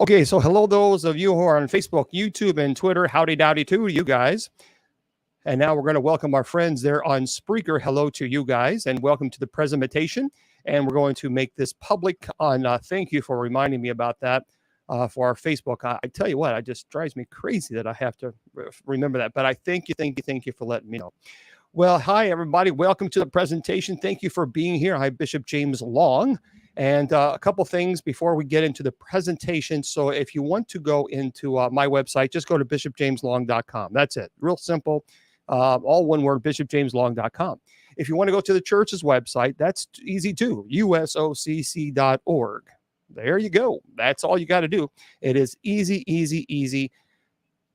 Okay, so hello those of you who are on Facebook, YouTube, and Twitter. Howdy dowdy to you guys. And now we're going to welcome our friends there on Spreaker. Hello to you guys, and welcome to the presentation. And we're going to make this public on, thank you for reminding me about that for our Facebook. I tell you what, it just drives me crazy that I have to remember that. But I thank you for letting me know. Well, hi, everybody. Welcome to the presentation. Thank you for being here. I'm Bishop James Long. And a couple things before we get into the presentation. So if you want to go into my website, just go to bishopjameslong.com. That's it. Real simple. All one word, bishopjameslong.com. If you want to go to the church's website, that's easy too, usocc.org. There you go. That's all you got to do. It is easy, easy, easy.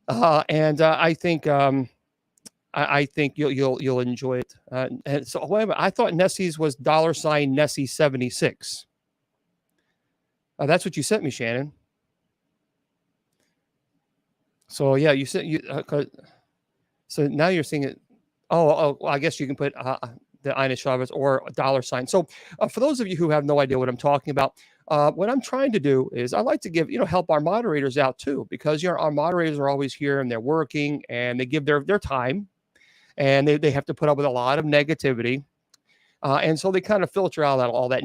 And I think you'll enjoy it. And so wait a minute, I thought Nessie's was $Nessie76. That's what you sent me, Shannon. So yeah, you sent you. So now you're seeing it. Well, I guess you can put the Ina Chavez or $. So for those of you who have no idea what I'm talking about, what I'm trying to do is I like to give help our moderators out too, because our moderators are always here and they're working and they give their time, and they have to put up with a lot of negativity, and so they kind of filter out all that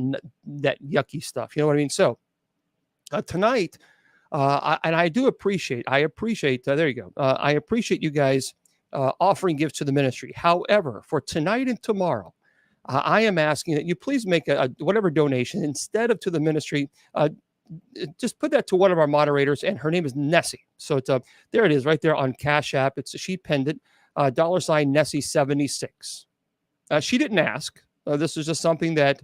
yucky stuff. You know what I mean? So tonight, I appreciate. There you go. I appreciate you guys offering gifts to the ministry. However, for tonight and tomorrow, I am asking that you please make a whatever donation instead of to the ministry. Just put that to one of our moderators, and her name is Nessie. So it's there it is right there on Cash App. She penned it. $Nessie76. She didn't ask. This is just something that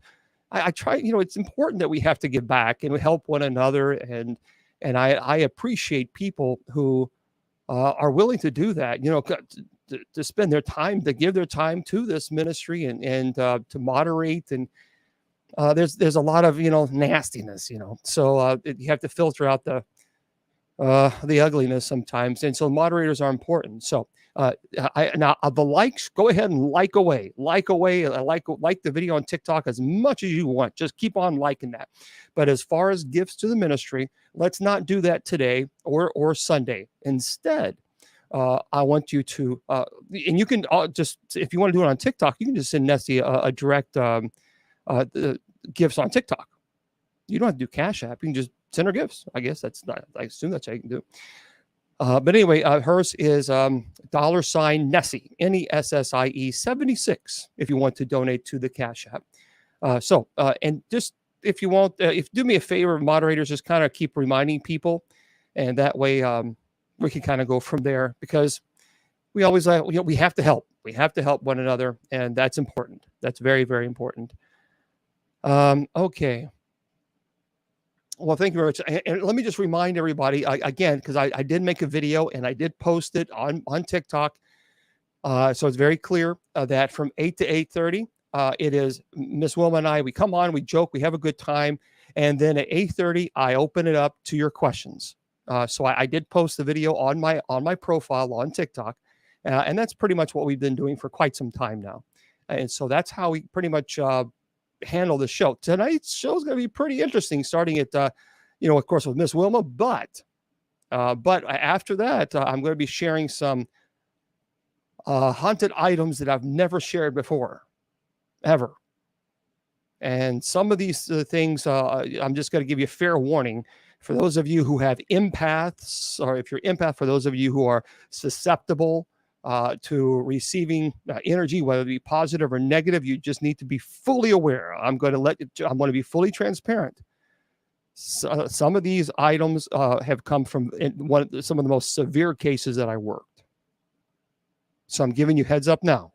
I try. It's important that we have to give back and we help one another, and I appreciate people who are willing to do that. To spend their time, to give their time to this ministry and to moderate. And there's a lot of nastiness. So you have to filter out the ugliness sometimes, and so moderators are important. So the likes, go ahead and like away, like the video on TikTok as much as you want. Just keep on liking that. But as far as gifts to the ministry, let's not do that today or Sunday. Instead, I want you to and you can just, if you want to do it on TikTok, you can just send Nessie a direct the gifts on TikTok. You don't have to do Cash App. You can just send her gifts. I guess that's not. I assume that's how you can do. But anyway, hers is $Nessie, Nessie 76. If you want to donate to the Cash App. And just if you want, if do me a favor, moderators, just kind of keep reminding people, and that way we can kind of go from there, because we always we have to help. We have to help one another, and that's important. That's very, very important. Okay. Well, thank you very much. And let me just remind everybody again, because I did make a video and I did post it on TikTok. So it's very clear that from 8 to 8:30, it is Miss Wilma and I, we come on, we joke, we have a good time. And then at 8:30, I open it up to your questions. So I did post the video on my profile on TikTok. And that's pretty much what we've been doing for quite some time now. And so that's how we pretty much handle the show. Tonight's show is going to be pretty interesting, starting at of course, with Miss Wilma, but after that I'm going to be sharing some haunted items that I've never shared before, ever. And some of these things, I'm just going to give you a fair warning for those of you who have empaths, or if you're empath, for those of you who are susceptible to receiving energy, whether it be positive or negative. You just need to be fully aware. I'm going to be fully transparent. So, some of these items have come from some of the most severe cases that I worked. So I'm giving you heads up now.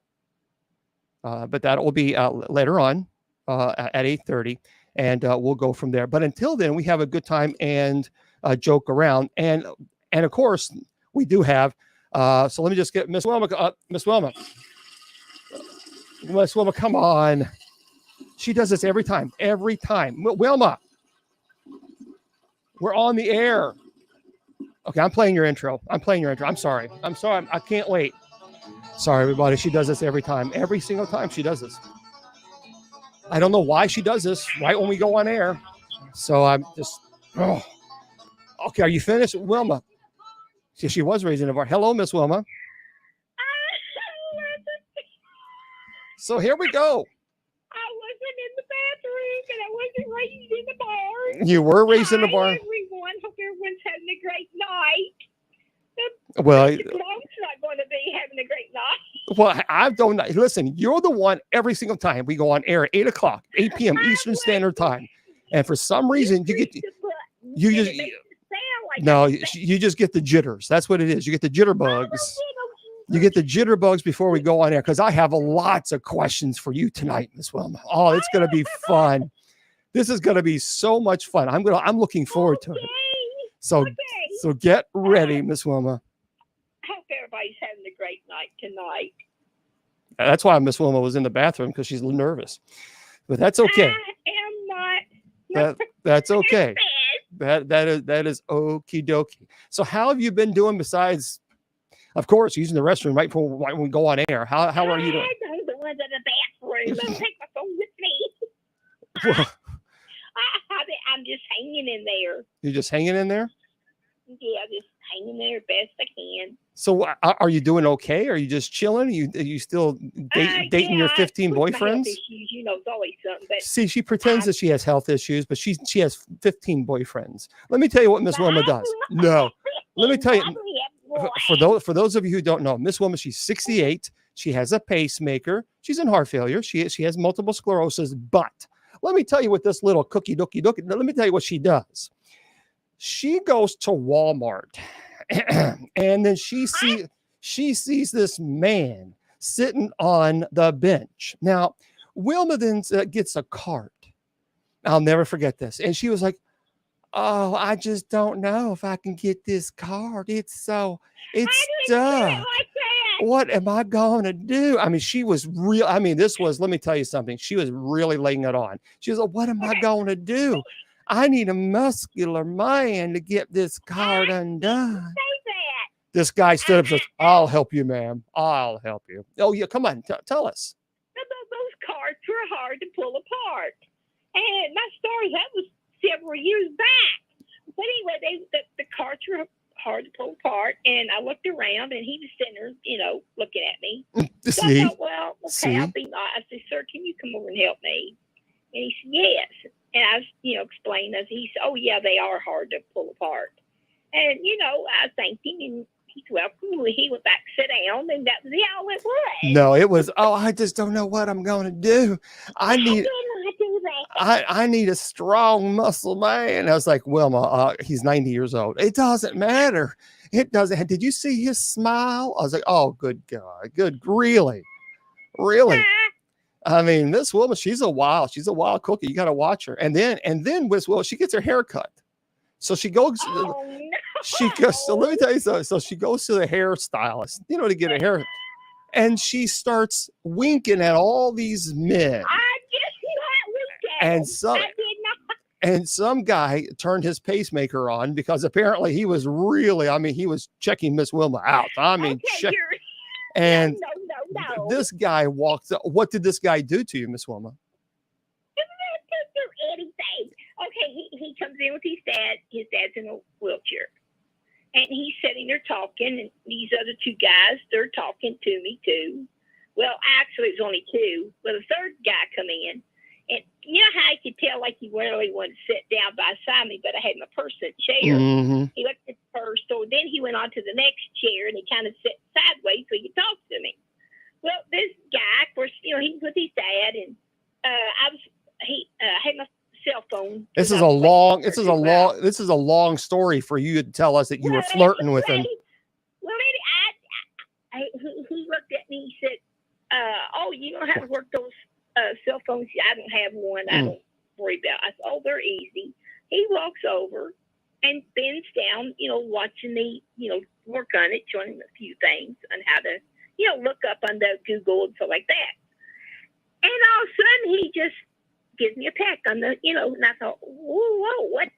But that will be later on at 8:30, and we'll go from there. But until then, we have a good time and joke around. And of course, we do have. So let me just get Miss Wilma. Miss Wilma, come on. She does this every time. Wilma, we're on the air. Okay, I'm playing your intro. I'm sorry. I can't wait. Sorry, everybody. She does this every time. Every single time she does this. I don't know why she does this right when we go on air. So I'm just, Okay, are you finished, Wilma? She was raised in a bar. Hello, Miss Wilma. So here we go. I wasn't in the bathroom and I wasn't raised in the barn. You were raised in a barn. Hi, everyone. Hope everyone's having a great night. Well, Mom's not going to be having a great night. well, I don't know. Listen, you're the one every single time we go on air at 8 o'clock, 8 p.m. Eastern Standard Time. And for some reason, you get you just no, you just get the jitters. That's what it is. You get the jitterbugs. You get the jitterbugs before we go on air because I have lots of questions for you tonight, Miss Wilma. Oh, it's going to be fun. This is going to be so much fun. I'm looking forward to it. So get ready, Miss Wilma. I hope everybody's having a great night tonight. That's why Miss Wilma was in the bathroom because she's nervous, but that's okay. I am not. That's okay. That is okie dokie. So how have you been doing besides, of course, using the restroom right when we go on air? How are you doing? I don't go into the bathroom. Don't take my phone with me. I'm just hanging in there. You're just hanging in there? Yeah, just hanging there best I can. So are you doing okay? Are you just chilling? Are you still dating your 15 boyfriends? Issues, it's always something. But see, she pretends that she has health issues, but she has 15 boyfriends. Let me tell you what Miss Wilma does. No, let me tell you. For those of you who don't know, Miss Wilma, she's 68. She has a pacemaker. She's in heart failure. She has multiple sclerosis. But let me tell you what this little cookie dookie. Let me tell you what she does. She goes to Walmart, and then she sees this man sitting on the bench. Now, Wilma then gets a cart. I'll never forget this. And she was like, "Oh, I just don't know if I can get this cart. It's stuck. What am I going to do?" I mean, she was real. I mean, let me tell you something. She was really laying it on. She was like, "What am I going to do? I need a muscular man to get this cart undone." This guy stood up and says, "I'll help you, ma'am. I'll help you." Oh, yeah. Come on. Tell us. Those carts were hard to pull apart. And my story, that was several years back. But anyway, the carts were hard to pull apart. And I looked around and he was sitting there, looking at me. So I thought, well, okay, I'll be nice. I said, "Sir, can you come over and help me?" And he said, "Yes." And I was, explained as he said, "Oh, yeah, they are hard to pull apart." And, I thanked him and he's welcome. He went back, sit down, and that was all it was. No, it was, "Oh, I just don't know what I'm going to do. I need a strong muscle man." I was like, "Wilma, he's 90 years old. It doesn't matter. It doesn't." Did you see his smile? I was like, "Oh, good God. Good. Really? Really?" I mean, Miss Wilma, she's a wild cookie. You got to watch her. And then Miss Wilma, she gets her hair cut. So she goes, so let me tell you something. So she goes to the hairstylist, to get a hair. And she starts winking at all these men. I just not winked at them. And some guy turned his pacemaker on because apparently he was he was checking Miss Wilma out. I mean, okay, and no. This guy walks up. What did this guy do to you, Miss Wilma? He didn't do anything. Okay, he comes in with his dad. His dad's in a wheelchair. And he's sitting there talking, and these other two guys, they're talking to me too. Well, actually, it was only two. But a third guy come in. And you know how I could tell like he really wanted to sit down beside me, but I had my purse in the chair. Mm-hmm. He looked at the purse, so then he went on to the next chair, and he kind of sat sideways so he could talk to me. Well, this guy, of course, he was with his dad, and I had my cell phone. This is a long story for you to tell us that you were flirting with him. Well, he looked at me. He said, "Oh, you don't have to work those cell phones. I don't have one. I don't worry about." I said, "Oh, they're easy." He walks over and bends down, watching me, work on it, showing him a few things on how to, look up on the Google and stuff like that. And all of a sudden, he just gives me a peck on the, and I thought, whoa, what's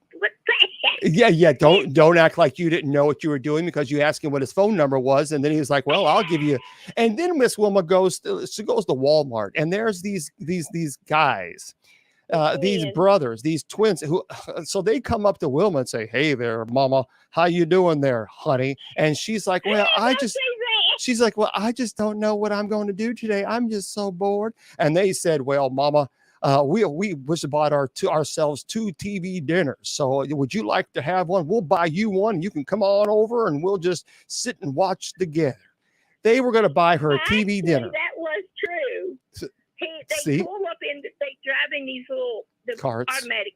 that? Yeah. Don't act like you didn't know what you were doing because you asked him what his phone number was. And then he was like, "Well, I'll give you." And then Miss Wilma goes to Walmart, and there's these guys. these twins. brothers, these twins, who so they come up to Wilma and say, "Hey there, Mama, how you doing there, honey?" And she's like, "Well, I Don't just." say that. She's like, "Well, I just don't know what I'm going to do today. I'm just so bored." And they said, "Well, Mama, we just bought ourselves 2 TV dinners. So would you like to have one? We'll buy you one. You can come on over and we'll just sit and watch together." They were going to buy her a TV Actually, dinner. that was true. S- They see? pull up in, they driving these the Carts. automatic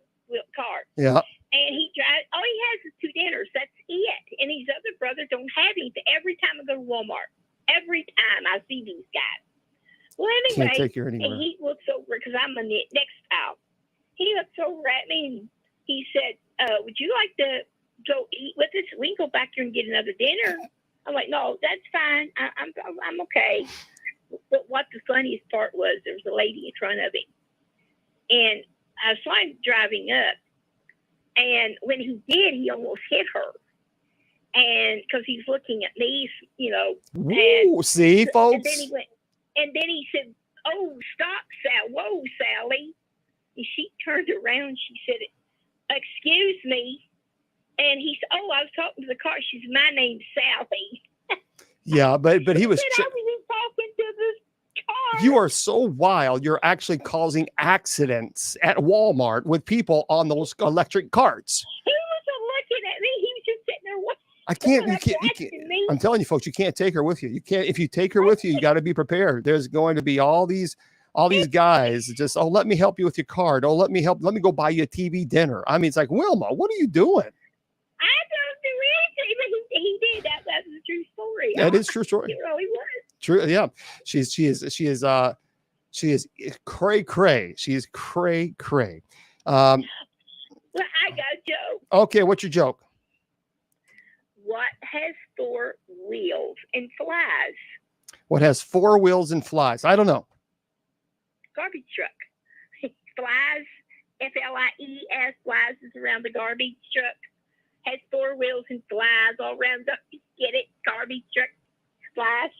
carts. Yeah. And he drives, all he has is 2 dinners. That's it. And these other brothers don't have anything. Every time I go to Walmart, every time I see these guys. Well, Can't anyway, take her and anywhere. he looks over, because I'm on the next aisle. He looks over at me and he said, would you like to go eat with us? We can go back here and get another dinner. I'm like, no, that's fine. I'm okay. But what the funniest part was, there was a lady in front of him. And I saw him driving up. And when he did, he almost hit her. And because he's looking at me, you know. Ooh, see, And folks? then he went, and then he said, "Oh, stop, Sal. Whoa, Sally." And she turned around. She said, "Excuse me." And he said, "Oh, I was talking to the car." She said, "My name's Sally." Yeah, but he was. Said, "I was talking to this car." You are so wild. You're actually causing accidents at Walmart with people on those electric carts. He wasn't looking at me. He was just sitting there watching. I can't. You Like can't. You watching can't. me. I'm telling you, folks, you can't take her with you. You can't. If you take her with you, you got to be prepared. There's going to be all these guys just, "Oh, let me help you with your card. Oh, let me go buy you a TV dinner." I mean, it's like, Wilma, what are you doing? I don't do anything, but he did. That's a true story. That is true story. It really was. True. Yeah. She is cray cray. She is cray cray. Well, I got a joke. Okay. What's your joke? What has 4 wheels and flies? What has 4 wheels and flies? I don't know. Garbage truck. Flies, Flies, flies is around the garbage truck. Has 4 wheels and flies all around. Get it? Garbage truck, flies.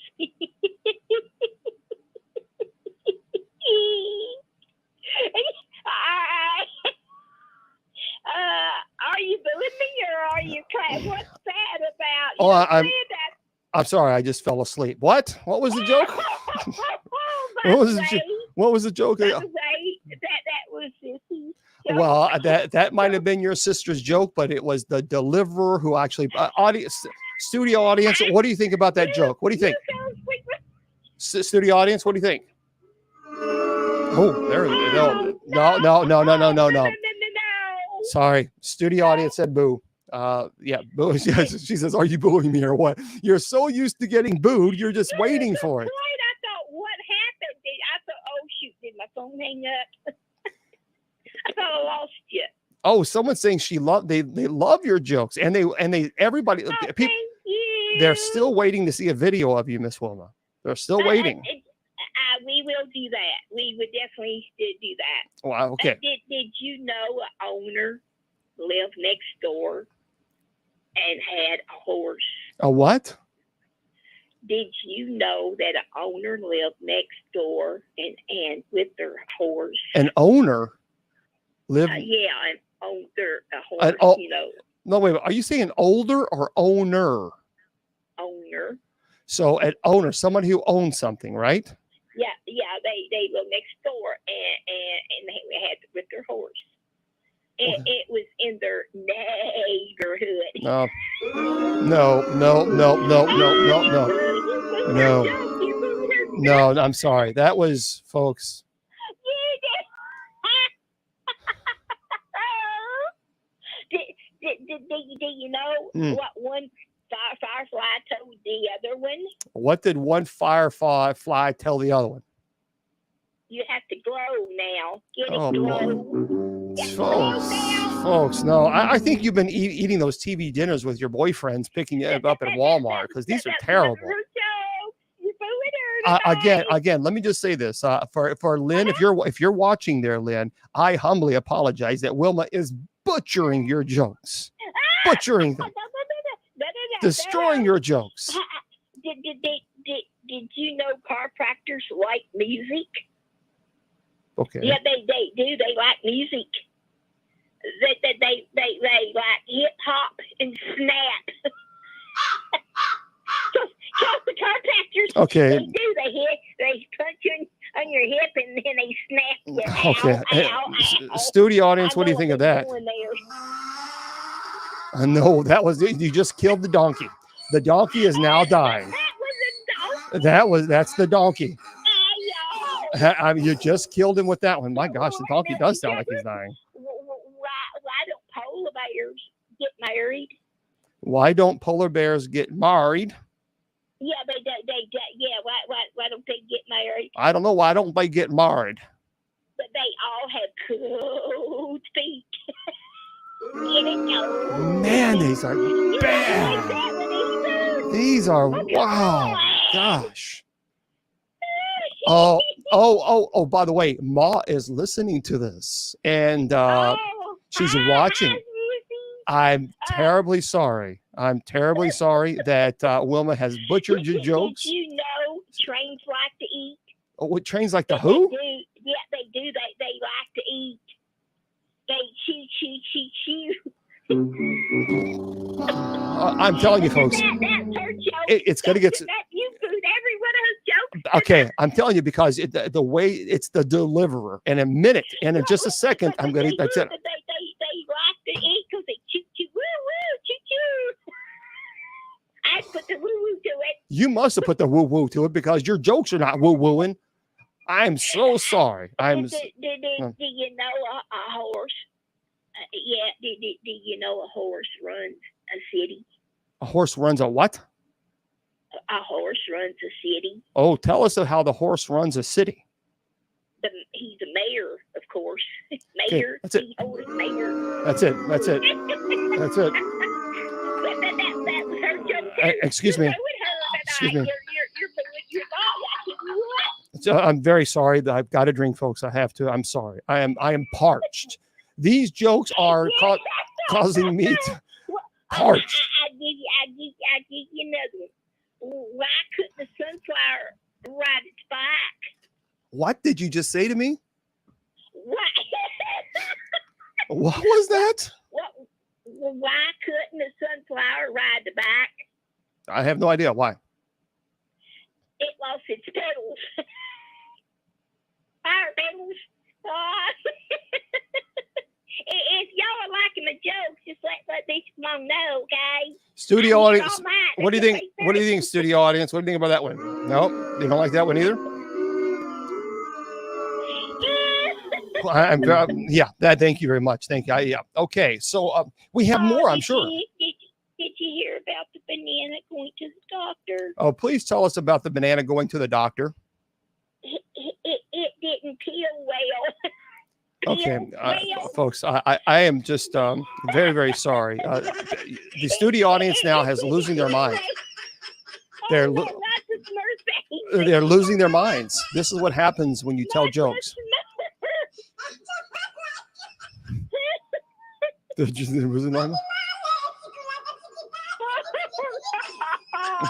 Are you booing me or are you crying? What's that about? Oh, I'm saying that. I'm sorry. I just fell asleep. What? What was the joke? What was the joke? What was the joke? That was sissy. Well, that might have been your sister's joke, but it was the deliverer who actually studio audience. What do you think about that joke? What do you think? Studio audience, what do you think? Oh, there we go. No. Sorry, studio audience said boo. Yeah, boo. She says, "Are you booing me or what?" You're so used to getting booed, you're just waiting for it. I thought, what happened? I thought, oh shoot, did my phone hang up? I thought I lost you. Oh, someone's saying they love your jokes, and everybody Oh, people, thank you. they're still waiting to see a video of you, Miss Wilma. They're still waiting. We will do that. We would definitely do that. Wow. Okay. Did you know an owner lived next door and had a horse? A what? Did you know that an owner lived next door and with their horse? An owner lived. Yeah, and owned a horse. No, wait. Are you saying older or owner? Owner. So an owner, someone who owns something, right? Yeah. They lived next door and they had with their horse. And it was in their neighborhood. No, I'm sorry. That was, folks. Do you know what one firefly told the other one? What did one firefly tell the other one? You have to grow now. Get it Oh, grow. Folks, no. I think you've been eating those TV dinners with your boyfriends, picking you up at Walmart, because these are terrible. Again, let me just say this for Lynn. If you're watching there, Lynn, I humbly apologize that Wilma is butchering your jokes, butchering them, destroying your jokes. Did you know chiropractors like music? Okay. Yeah, they do. They like music. They like hip hop and snap. Just the contractors. Okay. They do. They punch you on your hip and then they snap you. Okay. Ow, ow. Studio audience, I what do you know think of they're that? doing there. No, that was you just killed the donkey. The donkey is now dying. That was a dog. That's the donkey. Hey, I mean, you just killed him with that one. My gosh, the donkey does sound like he's dying. Why don't polar bears get married? Why don't polar bears get married? Yeah, yeah. Why don't they get married? I don't know. Why don't they get married? But they all have cold feet. Man, these are bad. These are wow. Gosh. Oh, by the way, Ma is listening to this and she's watching. I'm terribly sorry. I'm terribly sorry that Wilma has butchered your jokes. Did you know trains like to eat? Oh, what trains like the who? Yeah, they do. They like to eat. They chew. I'm telling you, folks, That's her joke. it's going to get. You food every one of her jokes. Okay, I'm telling you because the way it's the deliverer. In a minute, and in just a second, I'm going to. That's it. They like to eat because they chew woo choo. I put the woo to it. You must have put the woo woo to it because your jokes are not woo wooing. I'm so sorry. Do you know a horse? Yeah. Do you know a horse runs a city? A horse runs a what? A horse runs a city. Oh, tell us how the horse runs a city. He's the mayor, of course. Okay, Mayor. that's it. Mayor. That's it. That's it. That's it. That was her joke. Excuse me. Excuse me. You're I'm very sorry that I've got to drink, folks. I have to. I'm sorry. I am parched. These jokes are causing me to parched. I give you another one. Why couldn't the sunflower ride its bike? What did you just say to me? Why? What was that? Why couldn't the sunflower ride the bike? I have no idea why. It lost its petals. Fire petals. If y'all are liking the jokes, just let these one know, okay? Studio audience. What do you think? What do you think, studio audience? What do you think about that one? No, you don't like that one either. Yeah. Thank you very much. Thank you. Yeah. Okay. So we have more. I'm sure. Did you hear about the banana going to the doctor? Oh, please tell us about the banana going to the doctor. It didn't peel well. Okay, folks, I am just very, very sorry. The studio audience now has losing their minds. They're losing their minds. This is what happens when you tell jokes.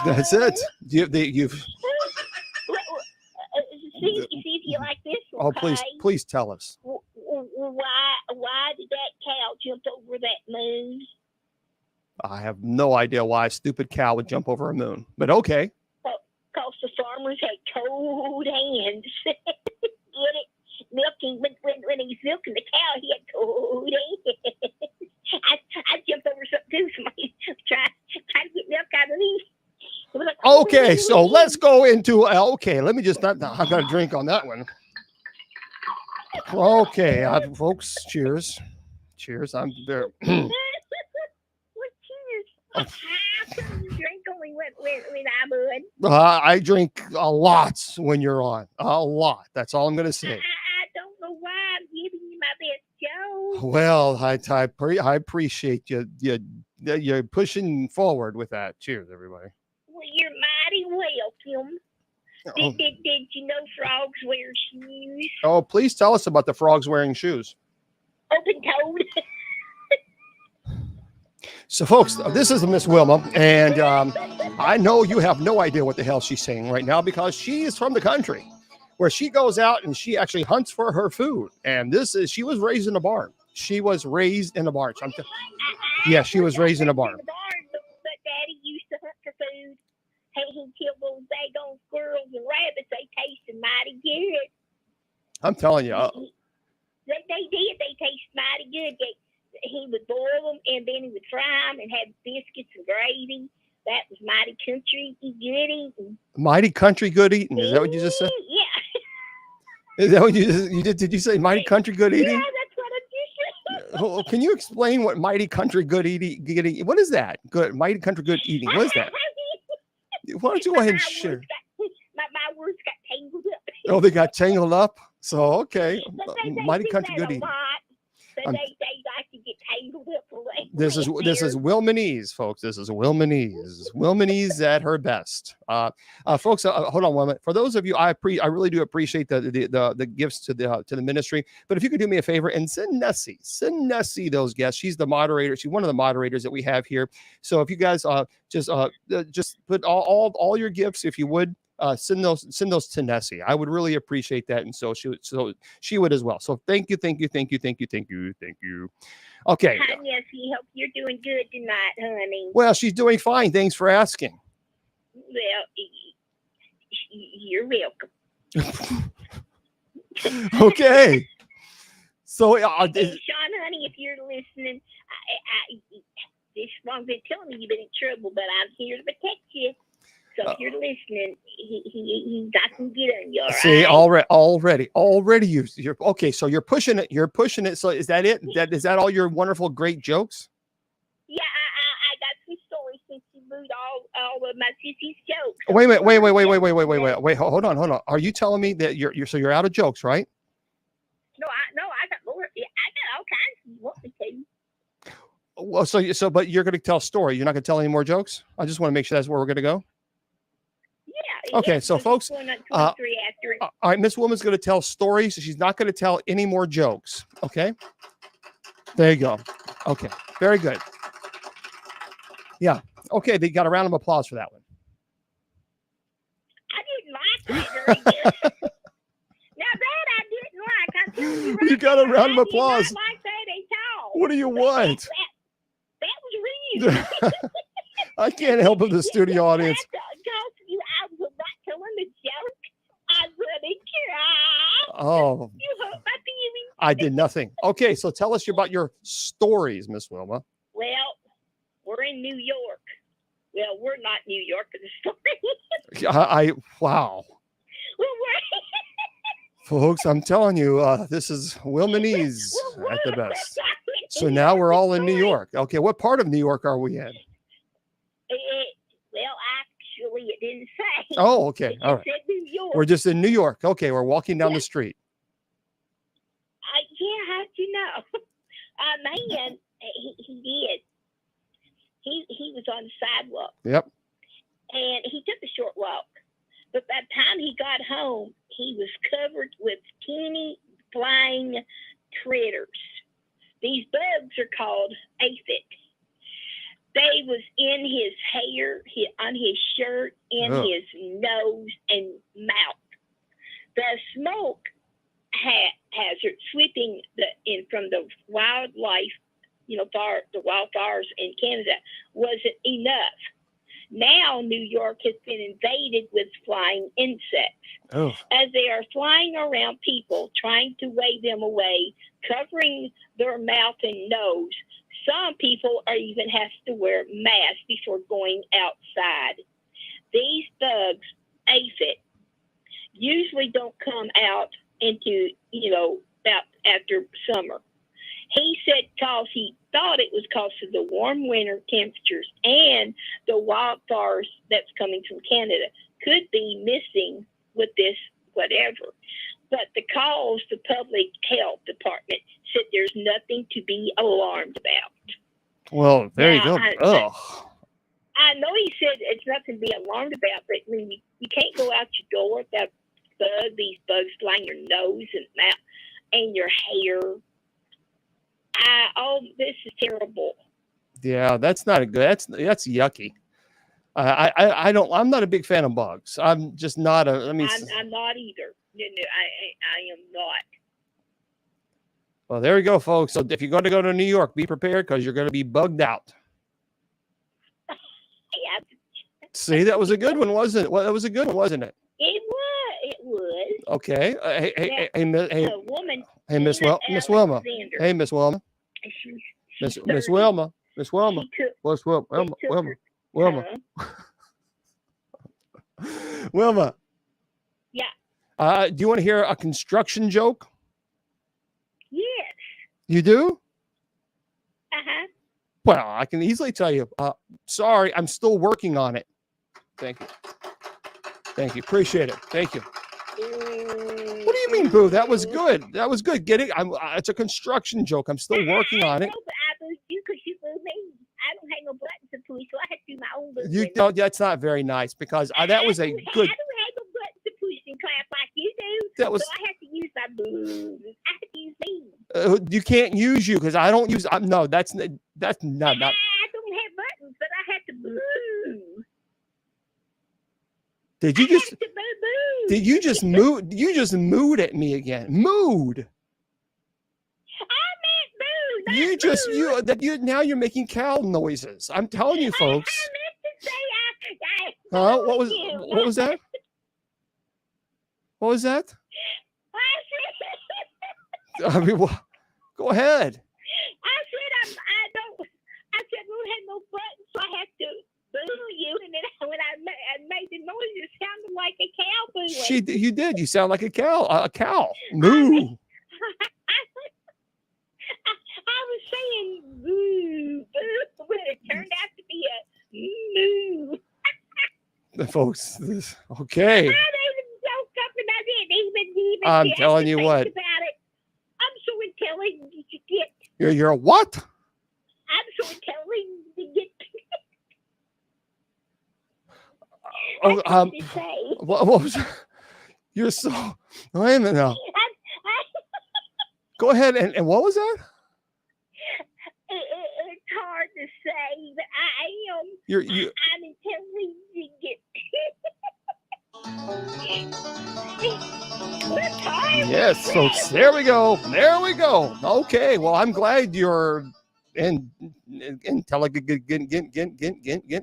That's it. You've. See if you like this one. Oh, please tell us. Why did that cow jump over that moon? I have no idea why a stupid cow would jump over a moon, but okay. Because the farmers had cold hands. Get it? Milking when he's milking the cow, he had cold hands. I jumped over something too. Somebody try to get milk out of me. Like, okay, so let's go into. Okay, let me just. I've got a drink on that one. Okay, folks, cheers. Cheers. I'm there. What cheers? How come you drink only when I would? I drink a lot when you're on. A lot. That's all I'm going to say. I don't know why I'm giving you my best joke. Well, I appreciate you're pushing forward with that. Cheers, everybody. Well, you're mighty welcome. Did you know frogs wear shoes? Oh, please tell us about the frogs wearing shoes. Open-toed. So, folks, this is Miss Wilma, and I know you have no idea what the hell she's saying right now because she is from the country. where she goes out and she actually hunts for her food. And she was raised in a barn. She was raised in a barn. So yeah, she was raised in a barn. But Daddy used to hunt for food. He'd kill those daggone squirrels and rabbits. They tasted mighty good. I'm telling you. They did. They tasted mighty good. He would boil them, and then he would fry them and have biscuits and gravy. That was mighty country good eating. Mighty country good eating. Is that what you just said? Yeah. Is that what you did? Did you say mighty country good eating? Yeah, that's what I just said. Well, can you explain what mighty country good eating? What is that? Good mighty country good eating. What is that? Why don't you go ahead and share? My words got tangled up. Oh, they got tangled up. So okay, They mighty do country that good a eating. lot, but they like to get tangled up. This is Wilmanese, folks. This is Wilmanese. Wilmanese at her best. Folks, hold on one minute. For those of you, I really do appreciate the gifts to the ministry. But if you could do me a favor and send Nessie those guests. She's the moderator. She's one of the moderators that we have here. So if you guys just put all your gifts, if you would. Send those to Nessie. I would really appreciate that, and so she would as well. So thank you. Okay. Hi, Nessie. Hope you're doing good tonight, honey. Well, she's doing fine. Thanks for asking. Well, you're welcome. Okay. So, Sean, honey, if you're listening, this one's been telling me you've been in trouble, but I'm here to protect you. So if you're listening, he's not gonna get on you. See, already you're okay. So you're pushing it. So is that it? Is that all your wonderful, great jokes? Yeah, I got some stories since you moved all of my sissy's jokes. Wait a minute. Wait. Hold on. Are you telling me that you're out of jokes, right? No, I got more. I got all kinds you want me to. Well, but you're going to tell a story. You're not going to tell any more jokes. I just want to make sure that's where we're going to go. Yeah. Okay, so folks, all right, Miss Woman's going to tell stories. She's not going to tell any more jokes. Okay, there you go. Okay, very good. Yeah. Okay, they got a round of applause for that one. I didn't like that very good. Now that I didn't like, I tell you right. You got a round of applause. I did not like that at all. What do you want? That was real. I can't help it, the studio audience. I was not telling the joke. I wouldn't cry. Oh. You hurt my feelings. I did nothing. Okay, so tell us about your stories, Miss Wilma. Well, we're in New York. Well, we're not New York for the story. Wow. Well, folks, I'm telling you, this is Wilmanese at the best. So now we're all in New York. Okay, what part of New York are we in? Well, actually, it didn't say. Oh, okay. It All right. said New York. We're just in New York. Okay, we're walking down the street. Yeah, how'd you know? Man, he did. He was on the sidewalk. Yep. And he took a short walk. But by the time he got home, he was covered with teeny flying critters. These bugs are called aphids. They was in his hair, on his shirt, in his nose and mouth. The smoke hazard sweeping in from the wildlife, the wildfires in Canada wasn't enough. Now New York has been invaded with flying insects. Oh. As they are flying around people, trying to wave them away, covering their mouth and nose. Some people even have to wear masks before going outside. These bugs, aphid, usually don't come out into, about after summer. He said he thought it was because of the warm winter temperatures and the wildfires that's coming from Canada could be missing with this whatever. But the public health department said there's nothing to be alarmed about. Well, there you go. I know he said it's nothing to be alarmed about, but when you can't go out your door without these bugs flying your nose and mouth and your hair. This is terrible. Yeah, that's not a good. That's yucky. I'm not a big fan of bugs. I'm just not a. I'm not either. I am not. Well, there you go, folks. So if you're going to go to New York, be prepared because you're going to be bugged out. Yeah, See, that was a good one, wasn't it? Well, that was a good one, wasn't it? it was. It was. Okay. A woman. Hey, Miss Miss Wilma. Alexander. Hey, Miss Wilma. She's Miss 30. Wilma. Miss Wilma. She took. What's Wilma? They took Wilma. her- Wilma. Wilma. Yeah. Do you want to hear a construction joke? Yes. You do? Uh-huh. Well, I can easily tell you. Sorry, I'm still working on it. Thank you. Thank you. Appreciate it. Thank you. What do you mean, boo? That was good. That was good. Get it? It's a construction joke. I'm still working on it. No, but I booed you because you booed me. I don't have no buttons to push, so I have to do my own booing. You know, that's not very nice because that was a good. I don't have no buttons to push and clap like you do. That was. So I have to use my boos. I have to use me. You can't use you because I don't use. No, that's not. I don't have buttons, but I have to boo. Did you I just? have to boo. Did you just move? You just mooed at me again. Mood. I meant boo. Not You just boo. now you're making cow noises. I'm telling you, folks. I meant to say I Huh? booed What was you. what was that? What was that? I mean, go ahead. I said I don't have no buttons, so I have to boo you. And then when I made the noise, it sounded like a cow booing. You did. You sound like a cow. A cow. Moo. I was saying boo, boo, but it turned out to be a moo. Folks. Okay. I made a joke up and I didn't even I'm have telling to you think what. about it. I'm so intelligent you get. You're a what? I'm so intelligent you get. Oh, That's what to say. what was that? You're so. Wait a minute now. Go ahead and what was that? It's hard to say, but I am. You. I'm intelligent you get. Yes, folks. There we go. There we go. Okay. Well, I'm glad you're intelligent.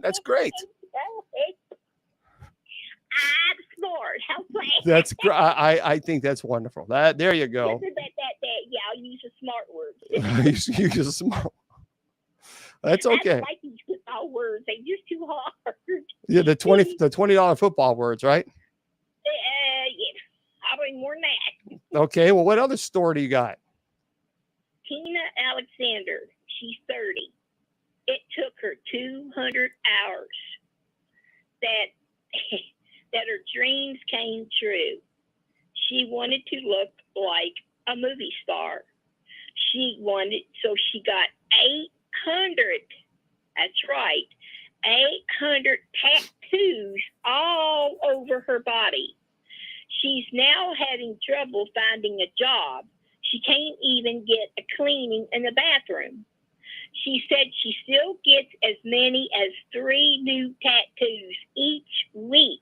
That's great. I'm smart. How funny. That's great. I think that's wonderful. There you go. Yeah, I'll use a smart word. you just smart. That's I okay. don't like these football words. They're just too hard. Yeah, the $20 football words, right? Yeah. Probably more than that. Okay. Well, what other story do you got? Tina Alexander. She's 30. It took her 200 hours that her dreams came true. She wanted to look like a movie star. So she got 800. That's right. 800 tattoos all over her body. She's now having trouble finding a job. She can't even get a cleaning in the bathroom. She said she still gets as many as 3 new tattoos each week.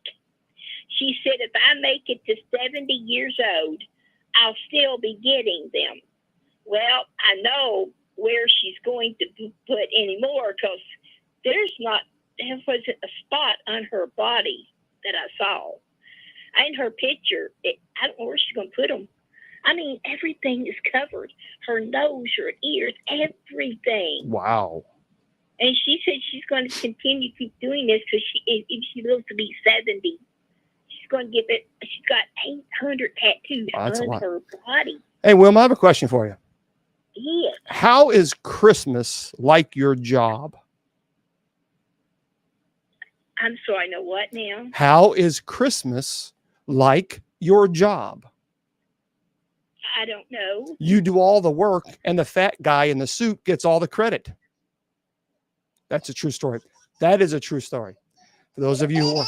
She said if I make it to 70 years old, I'll still be getting them. Well, I know where she's going to put any more because there wasn't a spot on her body that I saw. In her picture, I don't know where she's going to put them. I mean, everything is covered. Her nose, her ears, everything. Wow. And she said she's going to continue to keep doing this because if she lives to be 70, she's going to give it. She's got 800 tattoos on her body. Hey, Wilma, I have a question for you. Yes. How is Christmas like your job? I'm sorry, I know what now? How is Christmas like your job? I don't know. You do all the work and the fat guy in the suit gets all the credit. That's a true story. That is a true story. For those of you who are,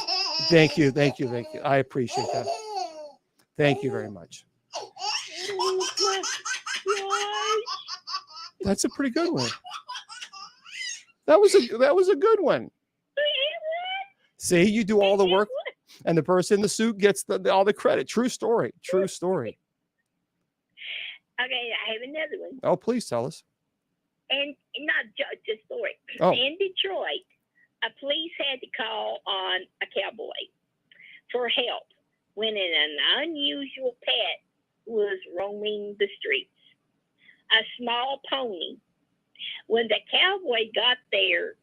thank you. I appreciate that. Thank you very much. That's a pretty good one. That was a good one. See, you do all the work. and the person in the suit gets all the credit. True story. True story. Okay, I have another one. Oh, please tell us. And not just a story. Oh. In Detroit, a police had to call on a cowboy for help when an unusual pet was roaming the streets. A small pony. When the cowboy got there,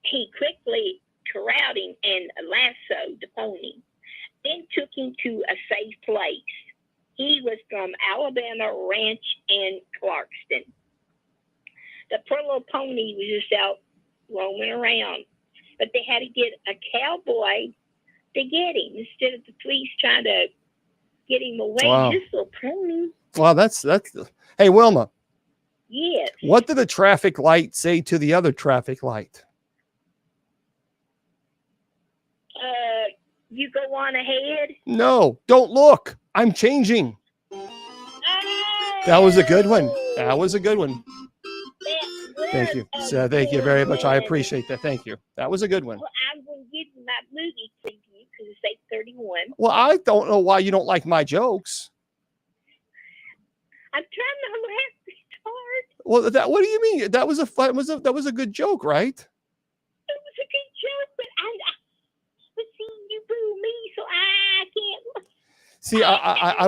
he quickly corralled him and lassoed the pony, then took him to a safe place. He was from Alabama Ranch in Clarkston. The poor little pony was just out roaming around, but they had to get a cowboy to get him instead of the police trying to get him away. Wow. This little pony. Wow, that's. Hey, Wilma. Yes. What did the traffic light say to the other traffic light? You go on ahead. No, don't look. I'm changing. That was a good one. That was a good one. Thank you. So thank you very much. I appreciate that. Thank you. That was a good one. Well, I'm going to give you my movie preview because it's 8:31. Well, I don't know why you don't like my jokes. I'm trying not to laugh this hard. Well, that. What do you mean? That was a good joke, right? It was a good joke, but see, you boo me, so I can't. See, I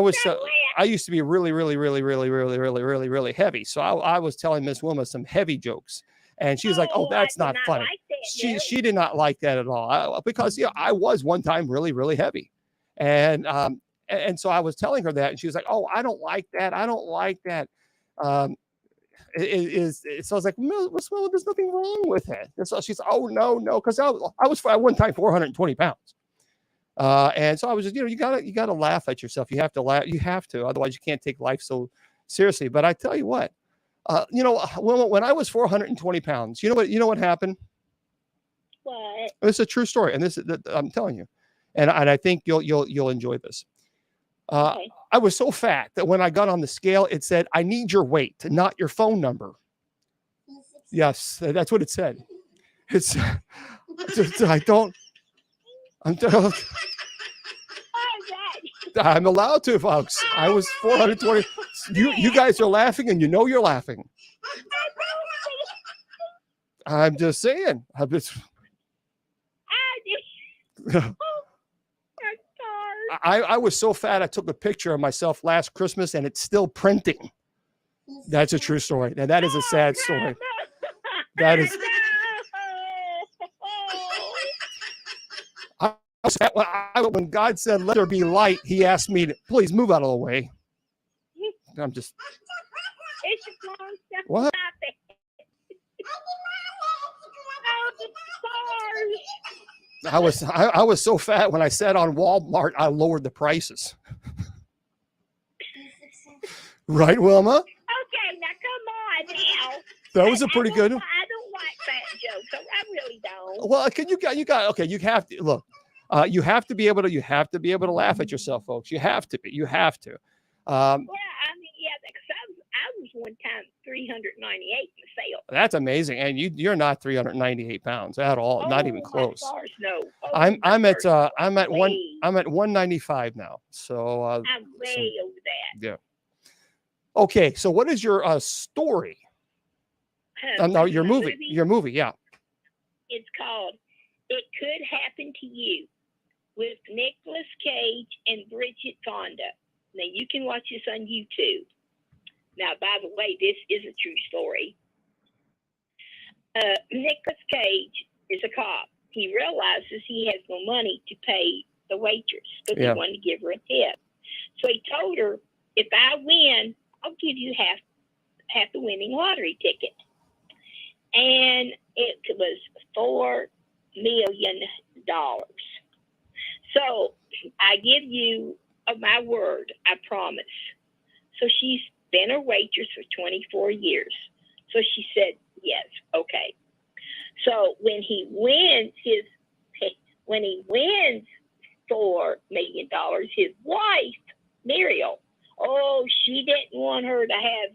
used to be really heavy. So I was telling Miss Wilma some heavy jokes, and she was like, "Oh, that's not funny." Like that, She did not like that at all because I was one time really heavy, and so I was telling her that, and she was like, "Oh, I don't like that. I don't like that." So I was like, "No, there's nothing wrong with it." And so she's, "Oh no, because I was at one time 420 pounds." And so I was just, you gotta laugh at yourself. You have to laugh. You have to, otherwise you can't take life so seriously. But I tell you what, when I was 420 pounds, you know what happened? What? It's a true story, and I'm telling you, and I think you'll enjoy this. Okay. I was so fat that when I got on the scale, it said, "I need your weight, not your phone number." Yes, that's what it said. It's I'm allowed to, folks. I was 420. You guys are laughing, and you're laughing. I'm just saying. I was so fat, I took a picture of myself last Christmas, and it's still printing. That's a true story. Now, that is a sad story. That is. When God said, "Let there be light," he asked me to please move out of the way. I'm just. What? I was so fat when I sat on Walmart, I lowered the prices. Right, Wilma? Okay, now come on now. That was a pretty good one. I don't like fat jokes. So I really don't. Well, you got okay. You have to look. You have to be able to laugh at yourself, folks. You have to. Well, I mean, yeah, because I was one time 398 in the sale. That's amazing, and you're not 398 pounds at all, not even close. Stars, no. I'm at 195 now, so I'm way over that. Yeah. Okay, so what is your story? No, your movie. Your movie, yeah. It's called "It Could Happen to You" with Nicolas Cage and Bridget Fonda. Now you can watch this on YouTube. Now, by the way, this is a true story. Nicolas Cage is a cop. He realizes he has no money to pay the waitress, but he wanted to give her a tip. So he told her, "If I win, I'll give you half the winning lottery ticket." And it was $4 million. So I give you my word, I promise. So she's been a waitress for 24 years. So she said, yes, okay. So when he wins $4 million, his wife, Muriel, she didn't want her to have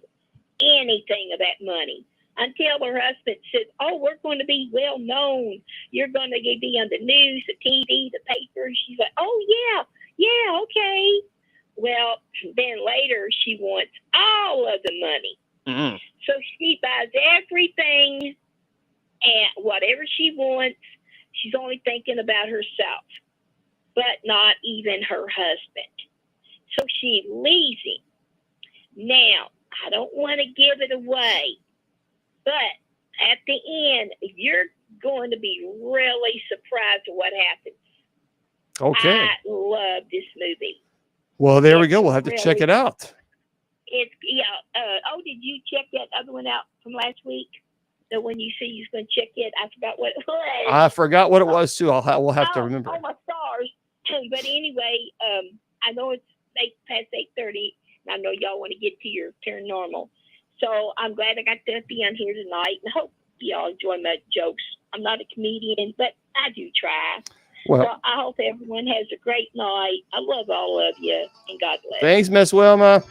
anything of that money. until her husband said, "Oh, we're going to be well known. You're going to be on the news, the TV, the papers." She's like, "Oh, yeah, okay." Well, then later she wants all of the money. Mm-hmm. So she buys everything and whatever she wants. She's only thinking about herself, but not even her husband. So she leaves him. Now, I don't want to give it away, but at the end, you're going to be really surprised at what happens. Okay. I love this movie. Well, there we go. We'll have to check it out. It's did you check that other one out from last week? The one you see, you're going to check it. I forgot what it was. I forgot what it was too. We'll have to remember. Oh my stars! But anyway, I know it's past 8:30, and I know y'all want to get to your turn normal. So I'm glad I got to be on here tonight, and I hope y'all enjoy my jokes. I'm not a comedian, but I do try. Well, so I hope everyone has a great night. I love all of you, and God bless. Thanks, Miss Wilma.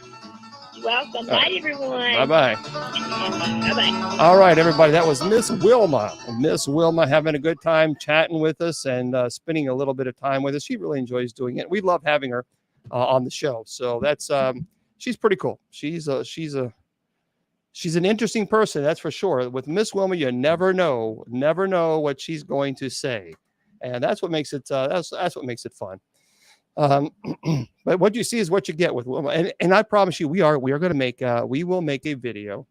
You're welcome. Bye, everyone. Bye-bye. Bye-bye. All right, everybody. That was Miss Wilma. Miss Wilma having a good time chatting with us and spending a little bit of time with us. She really enjoys doing it. We love having her on the show. So that's she's pretty cool. She's an interesting person, that's for sure. With Miss Wilma, you never know what she's going to say, and that's what makes it that's what makes it fun. But what you see is what you get with Wilma, and I promise you, we are going to make we will make a video,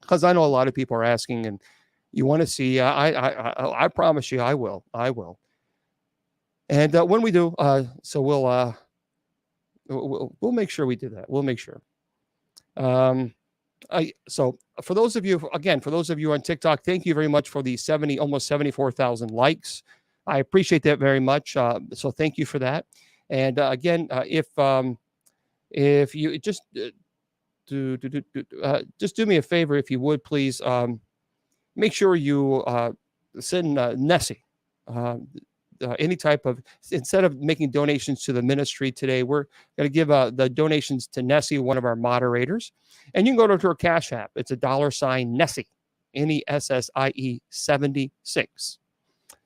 because I know a lot of people are asking and you want to see. I promise you, I will. And when we do, so we'll make sure we do that. We'll make sure. So for those of you on TikTok, thank you very much for the almost 74,000 likes. I appreciate that very much. So thank you for that. And again, if you just just do me a favor, if you would, please, make sure you send Nessie any type of, instead of making donations to the ministry today, we're going to give the donations to Nessie, one of our moderators. And you can go to her Cash App. It's $, Nessie, Nessie 76.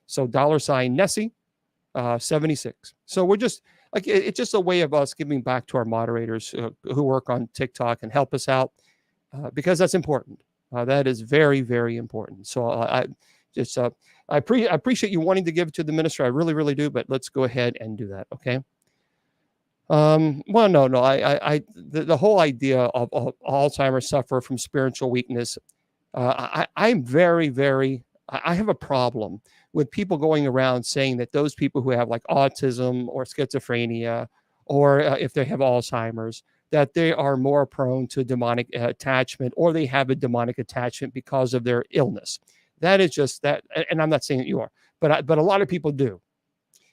So $Nessie 76. So we're just like, it's just a way of us giving back to our moderators who work on TikTok and help us out, because that's important. That is very, very important. So I appreciate you wanting to give to the ministry. I really, really do. But let's go ahead and do that. Okay. Well, no. The whole idea of Alzheimer's suffer from spiritual weakness. I'm very, very. I have a problem with people going around saying that those people who have like autism or schizophrenia, or if they have Alzheimer's, that they are more prone to demonic attachment, or they have a demonic attachment because of their illness. That is just that. And I'm not saying that you are, but a lot of people do.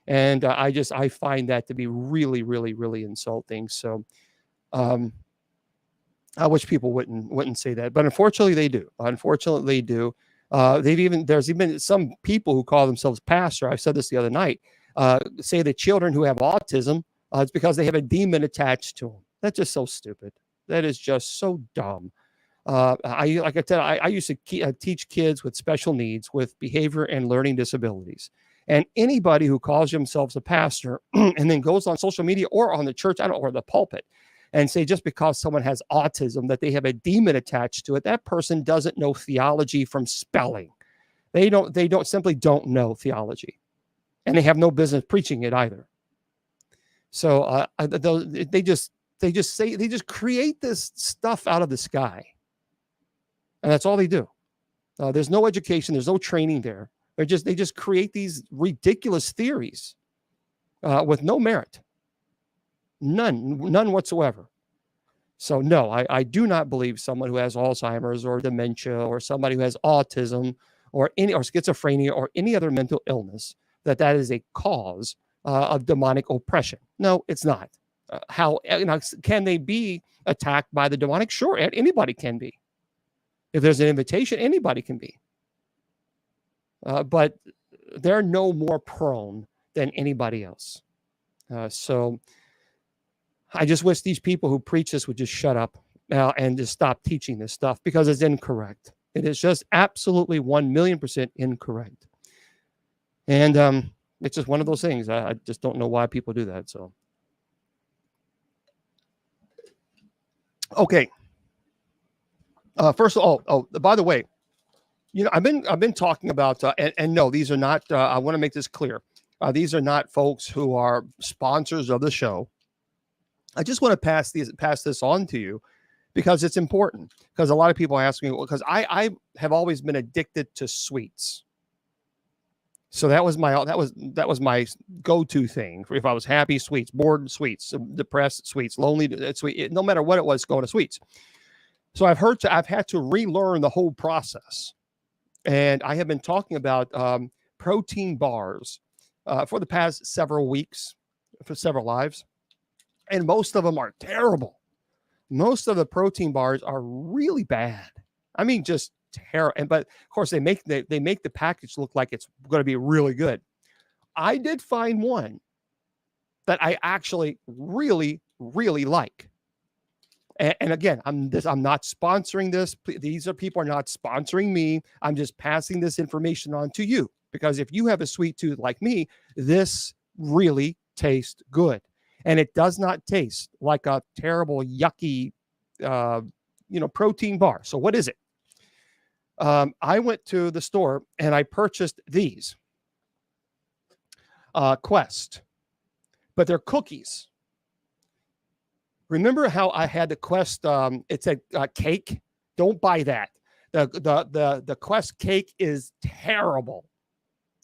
And I find that to be really, really, really insulting. So I wish people wouldn't say that, but unfortunately they do. There's even some people who call themselves pastor. I said this the other night, say that children who have autism, it's because they have a demon attached to them. That's just so stupid. That is just so dumb. I used to teach kids with special needs, with behavior and learning disabilities. And anybody who calls themselves a pastor and then goes on social media or on the church, or the pulpit, and say just because someone has autism that they have a demon attached to it, that person doesn't know theology from spelling. They simply don't know theology, and they have no business preaching it either. So they just create this stuff out of the sky, and that's all they do. There's no education, there's no training there. They just create these ridiculous theories with no merit. None whatsoever. So no, I do not believe someone who has Alzheimer's or dementia, or somebody who has autism or schizophrenia or any other mental illness, that is a cause of demonic oppression. No, it's not. Can they be attacked by the demonic? Sure, anybody can be. If there's an invitation, anybody can be. But they're no more prone than anybody else. So I just wish these people who preach this would just shut up now and just stop teaching this stuff, because it's incorrect. It is just absolutely 1,000,000% incorrect. And it's just one of those things. I just don't know why people do that. So, okay. First of all, by the way, I've been talking about, and no, these are not. I want to make this clear. These are not folks who are sponsors of the show. I just want to pass this on to you because it's important. Because a lot of people ask me, because I have always been addicted to sweets. So that was my go-to thing. If I was happy, sweets; bored, sweets; depressed, sweets; lonely, sweet. No matter what it was, going to sweets. So I've had to relearn the whole process, and I have been talking about protein bars for the past several weeks, for several lives, and most of them are terrible. Most of the protein bars are really bad. I mean, just terrible. But of course, they make the package look like it's going to be really good. I did find one that I actually really, really like. And again, I'm not sponsoring this. These people are not sponsoring me. I'm just passing this information on to you because if you have a sweet tooth like me, this really tastes good, and it does not taste like a terrible, yucky, protein bar. So what is it? I went to the store and I purchased these Quest, but they're cookies. Remember how I had the Quest? It said cake. Don't buy that. The Quest cake is terrible.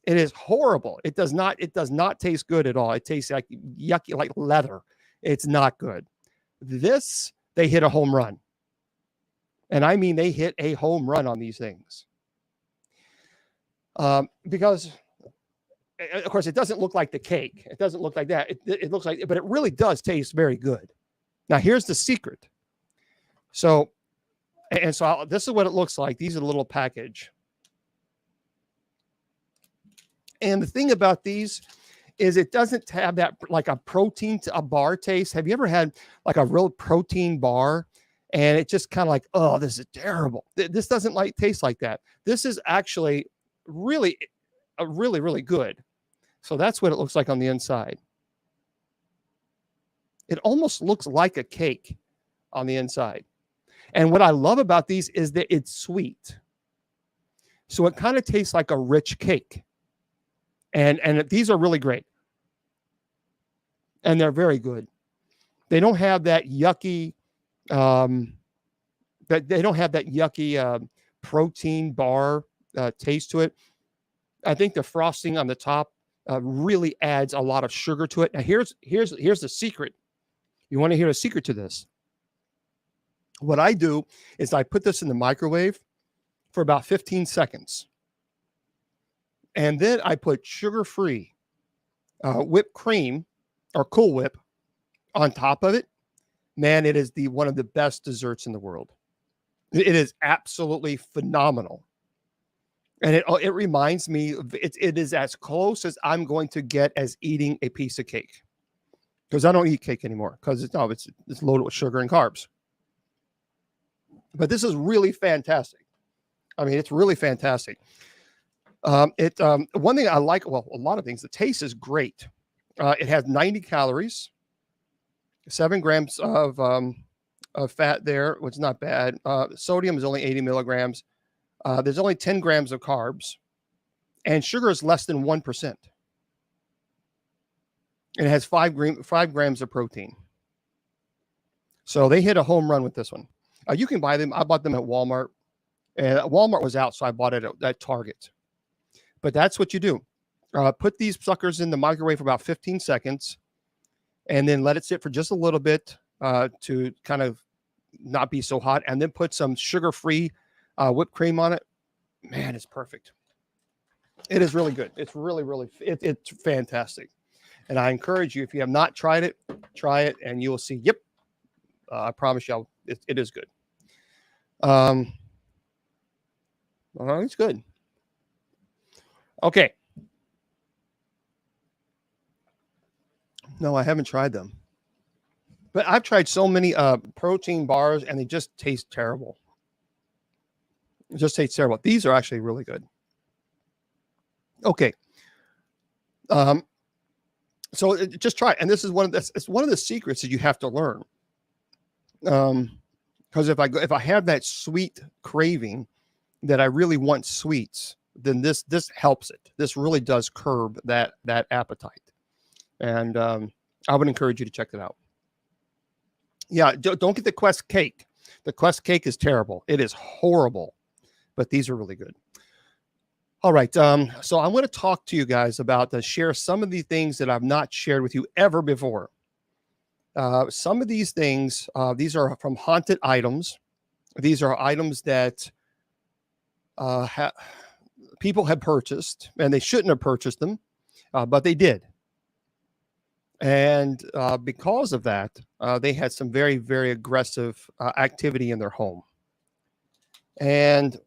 It is horrible. It does not taste good at all. It tastes like yucky, like leather. It's not good. This, they hit a home run. And I mean, they hit a home run on these things. Because, of course, it doesn't look like the cake. It doesn't look like that. It looks like, but it really does taste very good. Now, here's the secret. So this is what it looks like. These are the little package. And the thing about these is it doesn't have that like a bar taste. Have you ever had like a real protein bar? And it just kind of like, oh, this is terrible. This doesn't taste like that. This is actually really, really, really good. So that's what it looks like on the inside. It almost looks like a cake on the inside. And what I love about these is that it's sweet. So it kind of tastes like a rich cake. And these are really great. And they're very good. They don't have that yucky protein bar taste to it. I think the frosting on the top really adds a lot of sugar to it. Now here's the secret. You want to hear a secret to this? What I do is I put this in the microwave for about 15 seconds. And then I put sugar-free whipped cream or Cool Whip on top of it. Man, it is one of the best desserts in the world. It is absolutely phenomenal. And it reminds me, it is as close as I'm going to get as eating a piece of cake. Because I don't eat cake anymore because it's loaded with sugar and carbs. But this is really fantastic. I mean, it's really fantastic. One thing I like, well, a lot of things. The taste is great. It has 90 calories, 7 grams of fat there, which is not bad. Sodium is only 80 milligrams. There's only 10 grams of carbs, and sugar is less than 1%. And it has 5 grams of protein. So they hit a home run with this one. You can buy them. I bought them at Walmart, and Walmart was out, so I bought it at Target. But that's what you do. Put these suckers in the microwave for about 15 seconds, and then let it sit for just a little bit to kind of not be so hot, and then put some sugar-free whipped cream on it. Man, it's perfect. It is really good. It's really, really, it's fantastic. And I encourage you, if you have not tried it, try it, and you will see, yep, I promise you, it is good. It's good. Okay. No, I haven't tried them. But I've tried so many protein bars, and they just taste terrible. It just tastes terrible. These are actually really good. Okay. So just try it. And this is it's one of the secrets that you have to learn. Because if I have that sweet craving that I really want sweets, then this helps it. This really does curb that appetite. And I would encourage you to check it out. Yeah, don't get the Quest cake. The Quest cake is terrible. It is horrible, but these are really good. All right. So I want to talk to you guys about share some of the things that I've not shared with you ever before. Some of these things, these are from haunted items. These are items that people had purchased, and they shouldn't have purchased them, but they did. And because of that, they had some very, very aggressive activity in their home. And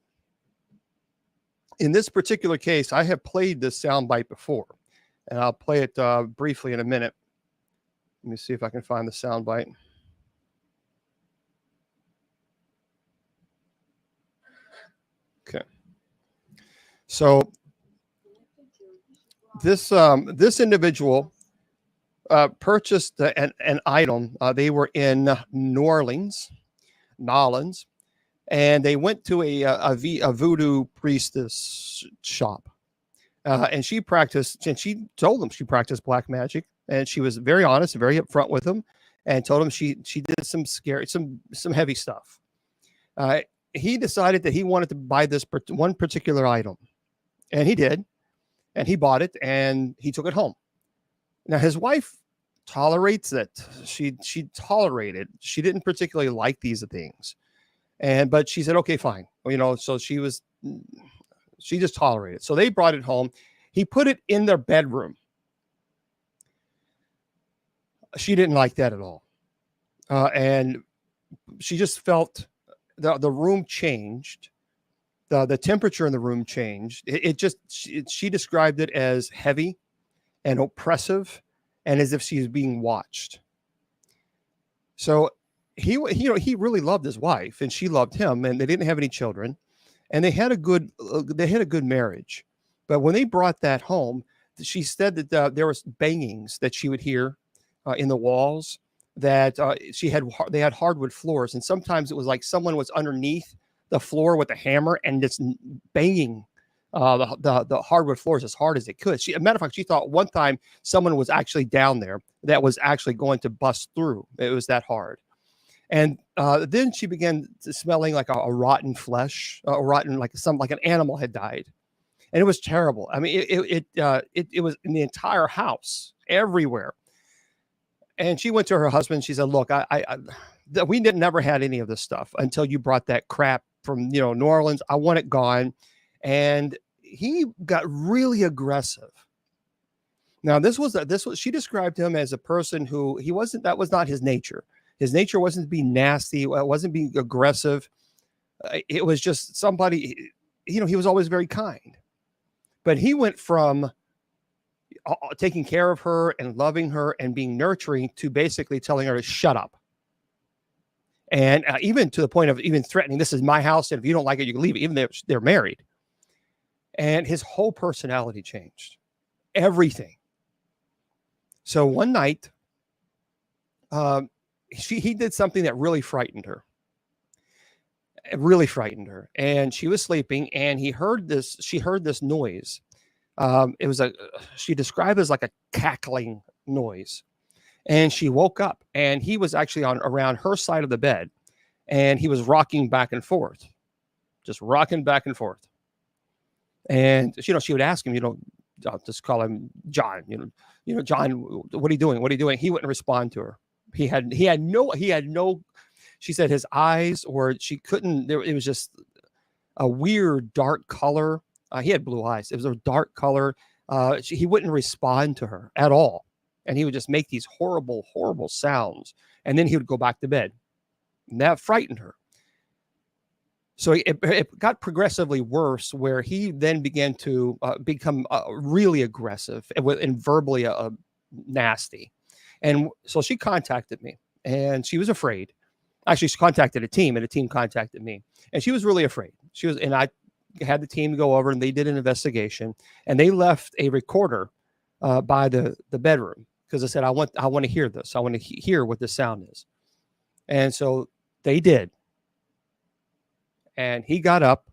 in this particular case, I have played this soundbite before, and I'll play it briefly in a minute. Let me see if I can find the soundbite. Okay. So this individual purchased an item. They were in New Orleans, and they went to a voodoo priestess shop, and she practiced. And she told them she practiced black magic, and she was very honest, very upfront with them, and told them she did some heavy stuff. He decided that he wanted to buy this one particular item, and he did, and he bought it, and he took it home. Now his wife tolerates it. She tolerated. She didn't particularly like these things, but she said, okay, fine. So she just tolerated. So they brought it home. He put it in their bedroom. She didn't like that at all, and she just felt the room changed. The temperature in the room changed. She described it as heavy and oppressive, and as if she was being watched. So he really loved his wife, and she loved him, and they didn't have any children, and they had a good marriage. But when they brought that home, she said that there was bangings that she would hear in the walls, that they had hardwood floors, and sometimes it was like someone was underneath the floor with a hammer and just banging the hardwood floors as hard as it could. As a matter of fact, she thought one time someone was actually down there that was actually going to bust through. It was that hard. And then she began smelling like a rotten flesh, like an animal had died, and it was terrible. I mean, it was in the entire house, everywhere. And she went to her husband. She said, "Look, we never had any of this stuff until you brought that crap from New Orleans. I want it gone." And he got really aggressive. Now, she described him as a person who that was not his nature. His nature wasn't to be nasty. It wasn't being aggressive. It was just somebody, he was always very kind. But he went from taking care of her and loving her and being nurturing to basically telling her to shut up. And even to the point of even threatening, this is my house, and if you don't like it, you can leave it, even though they're married. And his whole personality changed. Everything. So one night, he did something that really frightened her. It really frightened her. And she was sleeping, and she heard this noise. She described it as like a cackling noise. And she woke up, and he was actually around her side of the bed, and he was rocking back and forth, just rocking back and forth. And she would ask him, I'll just call him John, John, what are you doing? What are you doing? He wouldn't respond to her. He had no, she said his eyes, or she couldn't, it was just a weird dark color. He had blue eyes. It was a dark color. He wouldn't respond to her at all. And he would just make these horrible, horrible sounds. And then he would go back to bed. And that frightened her. So it got progressively worse, where he then began to become really aggressive and verbally nasty. And so she contacted me, and she was afraid. Actually, she contacted a team, and a team contacted me. And she was really afraid. And I had the team go over and they did an investigation, and they left a recorder by the bedroom because I said, I want to hear this. I want to hear what the sound is. And so they did. And he got up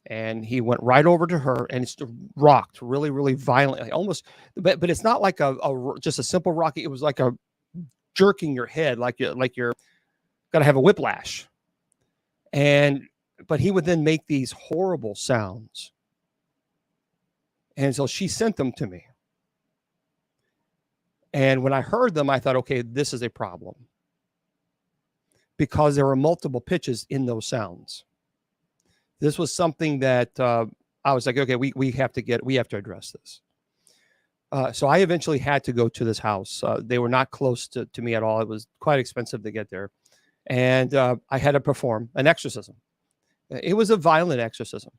and he went right over to her and rocked really, really violently, almost, but it's not like just a simple rocking. It was like a jerking your head, like you're going to have a whiplash. But he would then make these horrible sounds. And so she sent them to me. And when I heard them, I thought, okay, this is a problem, because there were multiple pitches in those sounds. This was something that I was like, okay, we have to address this. So I eventually had to go to this house. They were not close to me at all. It was quite expensive to get there. And I had to perform an exorcism. It was a violent exorcism.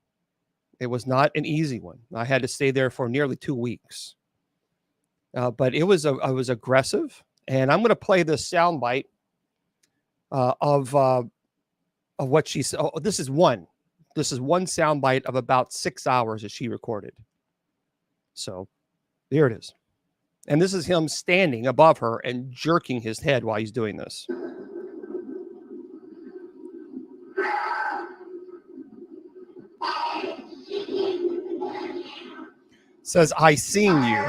It was not an easy one. I had to stay there for nearly 2 weeks. But I was aggressive. And I'm going to play this soundbite of what she said. Oh, this is one soundbite of about 6 hours that she recorded. So there it is. And this is him standing above her and jerking his head while he's doing this. Says, I seen you.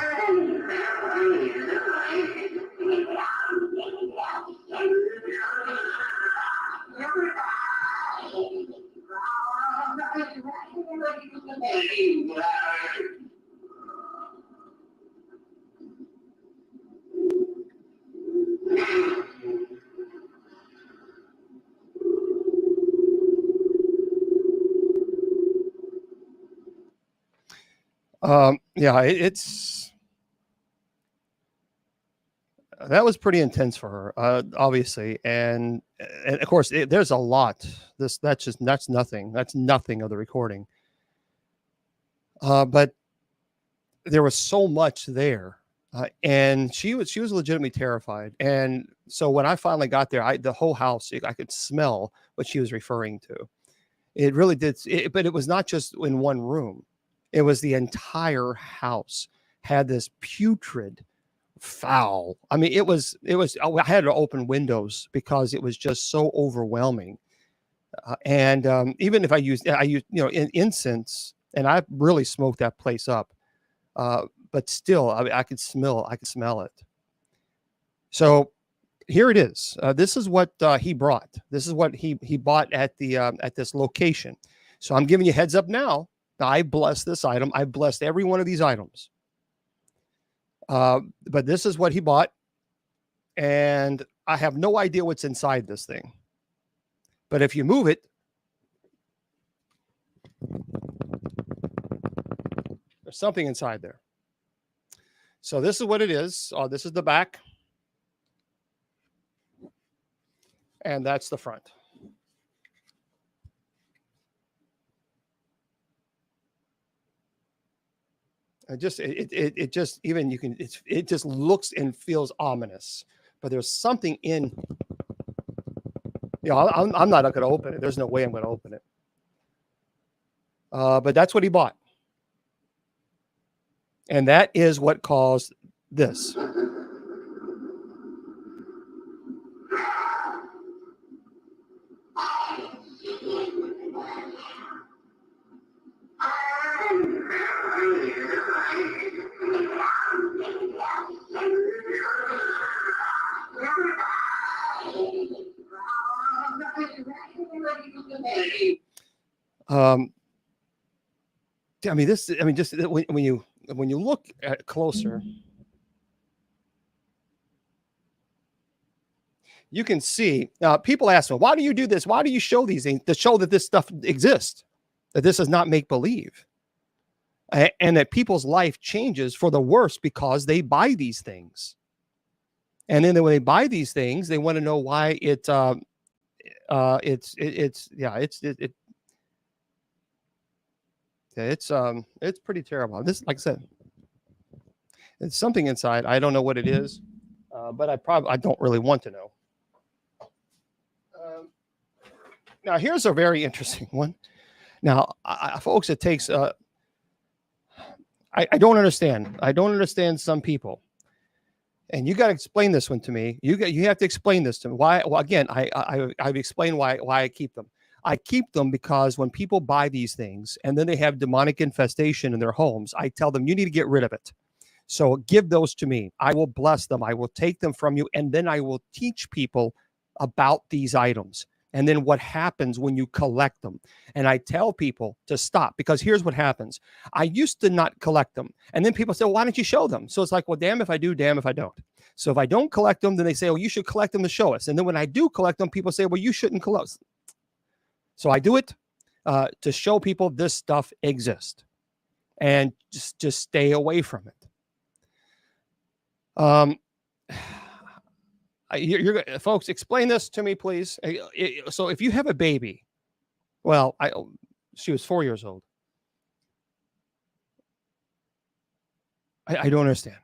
Yeah, that was pretty intense for her, obviously. And of course there's a lot. That's nothing. That's nothing of the recording. But there was so much there. And she was legitimately terrified. And so when I finally got there, the whole house, I could smell what she was referring to. It really did. But it was not just in one room. It was the entire house had this putrid, foul. I mean, it was, I had to open windows because it was just so overwhelming. And even if I used, incense, and I really smoked that place up. But still, I could smell it. So here it is. This is what he brought. This is what he bought at this location. So I'm giving you heads up now. I blessed this item. I blessed every one of these items. But this is what he bought. And I have no idea what's inside this thing. But if you move it, there's something inside there. So this is what it is. This is the back. And that's the front. It just even it just looks and feels ominous, but there's something in. I'm not going to open it. There's no way I'm going to open it. But that's what he bought, and that is what caused this. I mean, just when you look at closer, you can see. People ask me, why do you do this? Why do you show these things? To show that this stuff exists, that this is not make believe, and that people's life changes for the worse because they buy these things. And then when they buy these things, they want to know why it's pretty terrible. This, like I said, it's something inside. I don't know what it is, but I don't really want to know. Now here's a very interesting one. Now, folks, it takes, I don't understand. I don't understand some people. And you got to explain this one to me. You have to explain this to me. Why? Well, again, I've explained why I keep them. I keep them because when people buy these things and then they have demonic infestation in their homes, I tell them you need to get rid of it. So give those to me. I will bless them. I will take them from you, and then I will teach people about these items. And then what happens when you collect them. And I tell people to stop, because here's what happens. I used to not collect them. And then people say, well, why don't you show them? So it's like, well, damn if I do, damn if I don't. So if I don't collect them, then they say, oh, you should collect them to show us. And then when I do collect them, people say, well, you shouldn't collect. So I do it to show people this stuff exists, and just stay away from it. Folks, explain this to me, please. So if you have a baby, well, she was 4 years old. I don't understand,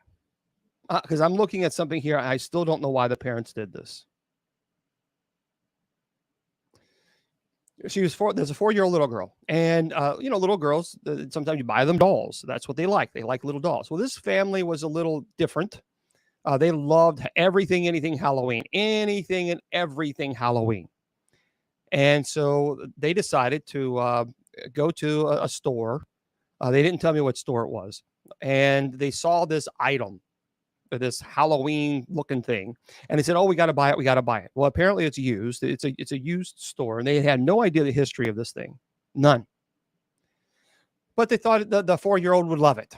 because I'm looking at something here. I still don't know why the parents did this. She was there's a 4-year-old little girl, and little girls, sometimes you buy them dolls. That's what they like. They like little dolls. Well, this family was a little different. They loved anything Halloween, anything and everything Halloween. And so they decided to go to a store. They didn't tell me what store it was. And they saw this item, this Halloween looking thing. And they said, oh, we got to buy it. We got to buy it. Well, apparently it's used. It's a used store. And they had no idea the history of this thing. None. But they thought the 4-year-old would love it.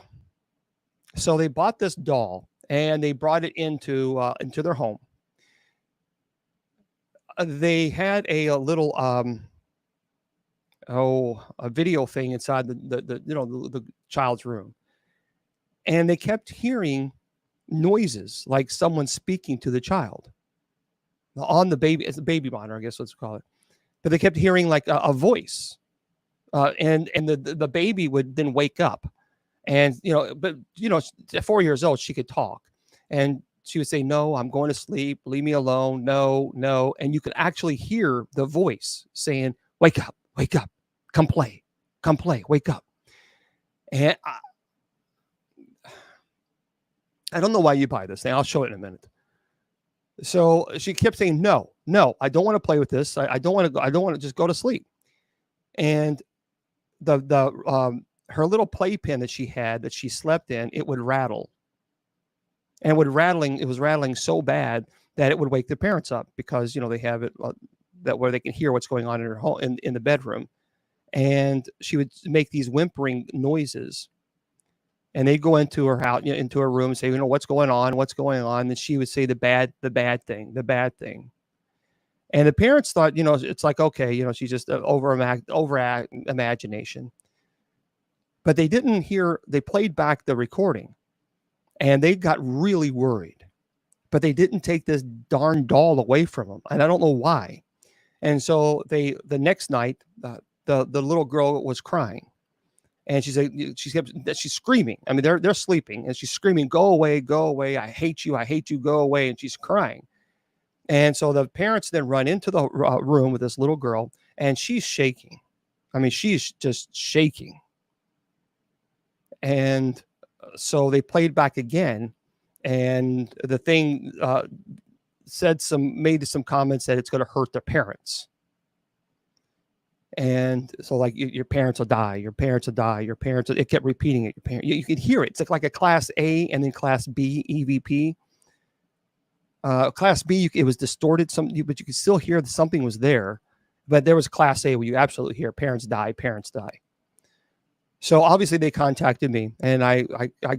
So they bought this doll and they brought it into their home. They had a little a video thing inside the child's room, and they kept hearing noises like someone speaking to the child on the baby, as a baby monitor, I guess let's call it. But they kept hearing like a voice, and the baby would then wake up, and at 4 years old she could talk, and she would say, no, I'm going to sleep. Leave me alone. No, no. And you could actually hear the voice saying, wake up, come play, wake up. And I don't know why you buy this thing. I'll show it in a minute. So she kept saying, no, I don't want to play with this. I don't want to go. I don't want to just go to sleep. And her little playpen that she had that she slept in, it would rattle. And it was rattling so bad that it would wake the parents up, because they have it that where they can hear what's going on in her home in the bedroom. And she would make these whimpering noises, and they'd go into her house, into her room, and say, what's going on? And she would say the bad thing. And the parents thought, it's like, okay, she's just over imagination. But they didn't hear. They played back the recording. And they got really worried, but they didn't take this darn doll away from them. And I don't know why. And so the next night, the little girl was crying, and she's screaming. I mean, they're sleeping, and she's screaming, go away. I hate you, go away. And she's crying. And so the parents then run into the room with this little girl, and she's shaking. I mean, she's just shaking. And so they played back again, and the thing made some comments that it's going to hurt the parents. And so, like, your parents will die. It kept repeating it. You could hear it. It's like a class A and then class B EVP. Class B, it was distorted, but you could still hear that something was there. But there was class A where you absolutely hear parents die. So obviously they contacted me, and I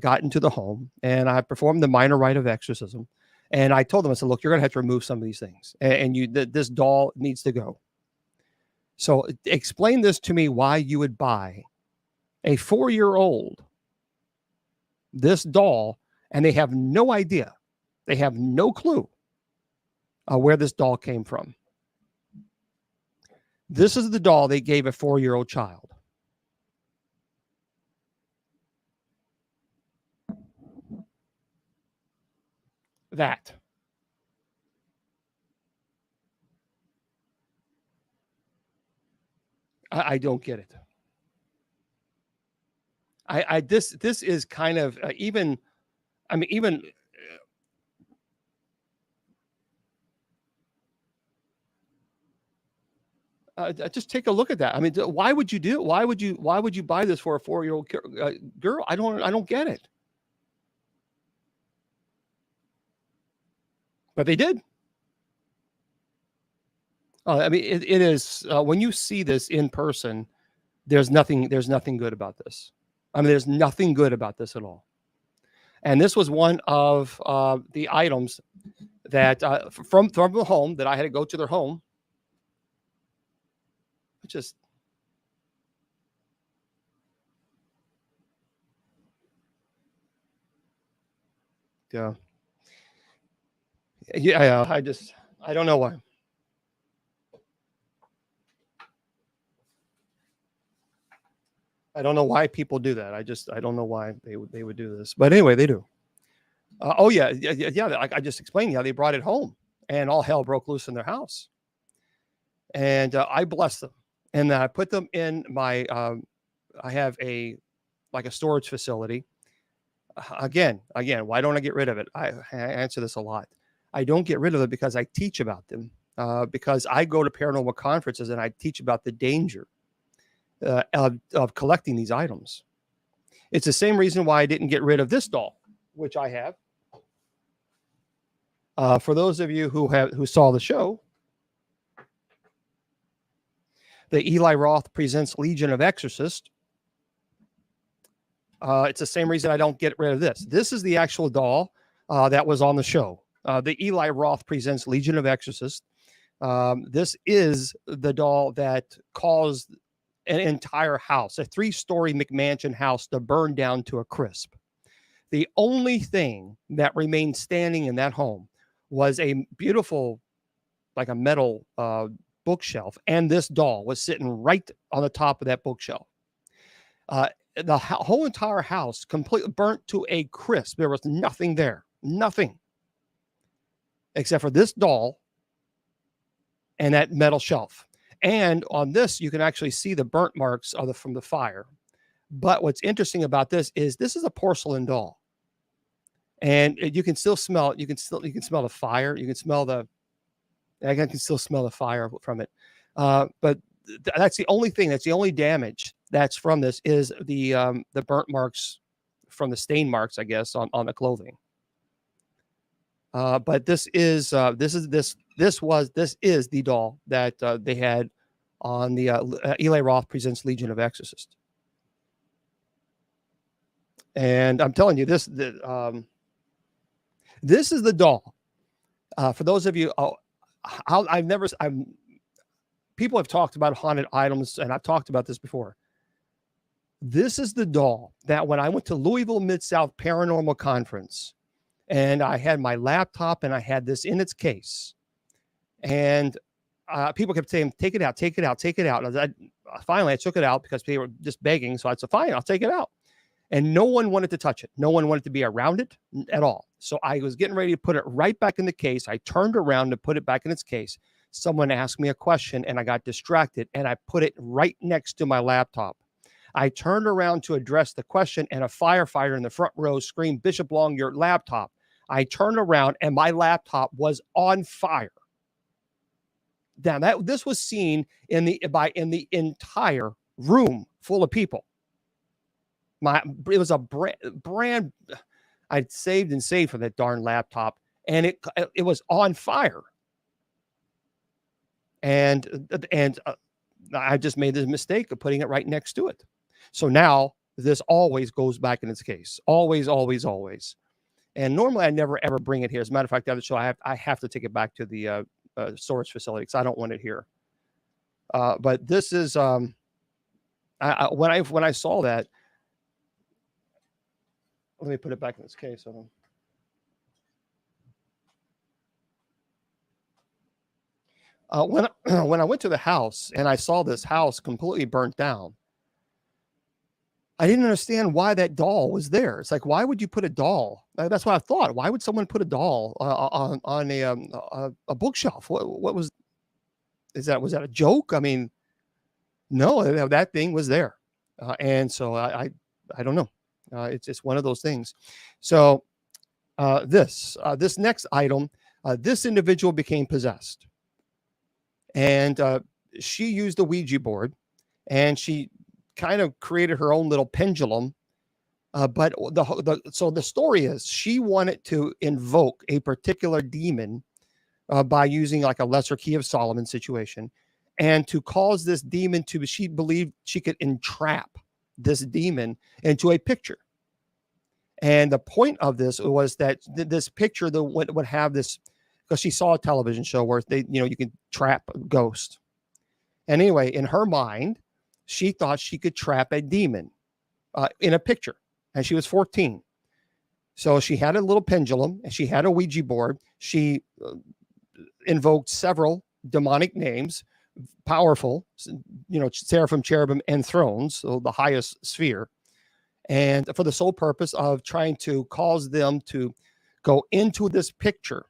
got into the home, and I performed the minor rite of exorcism. And I told them, I said, look, you're going to have to remove some of these things, and this doll needs to go. So explain this to me, why you would buy a 4-year-old this doll, and they have no idea. They have no clue where this doll came from. This is the doll they gave a 4-year-old child. That. I don't get it. This is kind of even. I mean, even just take a look at that. I mean, why would you do? Why would you buy this for a 4-year-old girl? I don't get it. But they did. I mean, it is when you see this in person, there's nothing good about this. I mean, there's nothing good about this at all. And this was one of the items that from the home that I had to go to their home. Just yeah, yeah. I don't know why. I don't know why people do that. I don't know why they would do this. But anyway, they do. Oh yeah. Like I just explained, yeah, they brought it home, and all hell broke loose in their house. And I blessed them, and I put them in my. I have a storage facility. Again, why don't I get rid of it? I answer this a lot. I don't get rid of it because I teach about them. Because I go to paranormal conferences and I teach about the danger of collecting these items. It's the same reason why I didn't get rid of this doll, which I have. For those of you who saw the show, the Eli Roth Presents Legion of Exorcists. It's the same reason I don't get rid of this. This is the actual doll that was on the show. The Eli Roth Presents Legion of Exorcists. This is the doll that caused an entire house, a 3-story McMansion house, to burn down to a crisp. The only thing that remained standing in that home was a beautiful, like a metal bookshelf, and this doll was sitting right on the top of that bookshelf. The whole entire house completely burnt to a crisp. There was nothing there, nothing, except for this doll and that metal shelf. And on this, you can actually see the burnt marks from the fire. But what's interesting about this is a porcelain doll, and you can still smell it. You can smell the fire. You can smell I can still smell the fire from it. But that's the only thing. That's the only damage that's from this is the burnt marks from the stain marks, I guess, on the clothing. But this is the doll that they had on the Eli Roth Presents Legion of Exorcists. And I'm telling you, this is the doll. For those of you, people have talked about haunted items, and I've talked about this before. This is the doll that when I went to Louisville Mid-South Paranormal Conference, and I had my laptop and I had this in its case, and people kept saying, take it out, take it out, take it out. And finally, I took it out because they were just begging. So I said, fine, I'll take it out. And no one wanted to touch it. No one wanted to be around it at all. So I was getting ready to put it right back in the case. I turned around to put it back in its case. Someone asked me a question and I got distracted, and I put it right next to my laptop. I turned around to address the question, and a firefighter in the front row screamed, "Bishop Long, your laptop." I turned around and my laptop was on fire. Now this was seen in the entire room full of people. It was a brand I'd saved for that darn laptop, and it was on fire. And I just made the mistake of putting it right next to it. So now this always goes back in its case. Always, always, always. And normally I never ever bring it here. As a matter of fact, the other show I have to take it back to the storage facility because I don't want it here. But this is when I saw that. Let me put it back in its case. When I went to the house and I saw this house completely burnt down, I didn't understand why that doll was there. It's like, why would you put a doll? That's what I thought. Why would someone put a doll on a bookshelf? What was that a joke? I mean, no, that thing was there, and so I I don't know. It's one of those things. So this next item, this individual became possessed, and she used the Ouija board, and she kind of created her own little pendulum. But so the story is she wanted to invoke a particular demon by using like a lesser key of Solomon situation, and to cause this demon to, she believed she could entrap this demon into a picture. And the point of this was that this picture would have this, because she saw a television show where you can trap a ghost. And anyway, in her mind, she thought she could trap a demon in a picture, and she was 14. So she had a little pendulum, and she had a Ouija board. She invoked several demonic names, powerful, seraphim, cherubim, and thrones, so the highest sphere, and for the sole purpose of trying to cause them to go into this picture.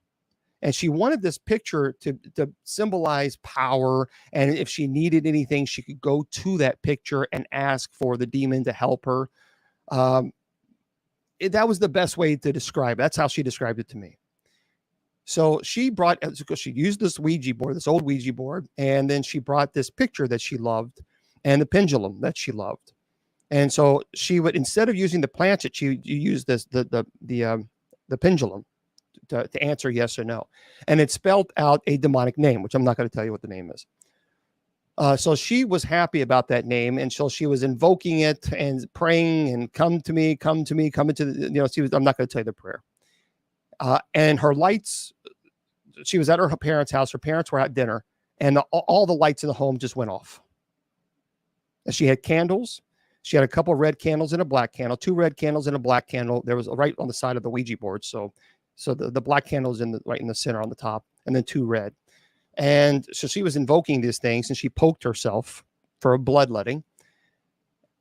And she wanted this picture to symbolize power. And if she needed anything, she could go to that picture and ask for the demon to help her. That was the best way to describe it. That's how she described it to me. So she used this Ouija board, this old Ouija board, and then she brought this picture that she loved and the pendulum that she loved. And so she would, instead of using the planchette, she used the pendulum to answer yes or no. And it spelled out a demonic name, which I'm not going to tell you what the name is. So she was happy about that name. And so she was invoking it and praying and come to me, come into the, I'm not going to tell you the prayer. And her lights, she was at her parents' house. Her parents were at dinner, and all the lights in the home just went off. And she had candles. She had a couple of red candles and a black candle, 2 red candles and a black candle. There was right on the side of the Ouija board. So the black candle is right in the center on the top, and then 2 red. And so she was invoking these things, and she poked herself for a bloodletting,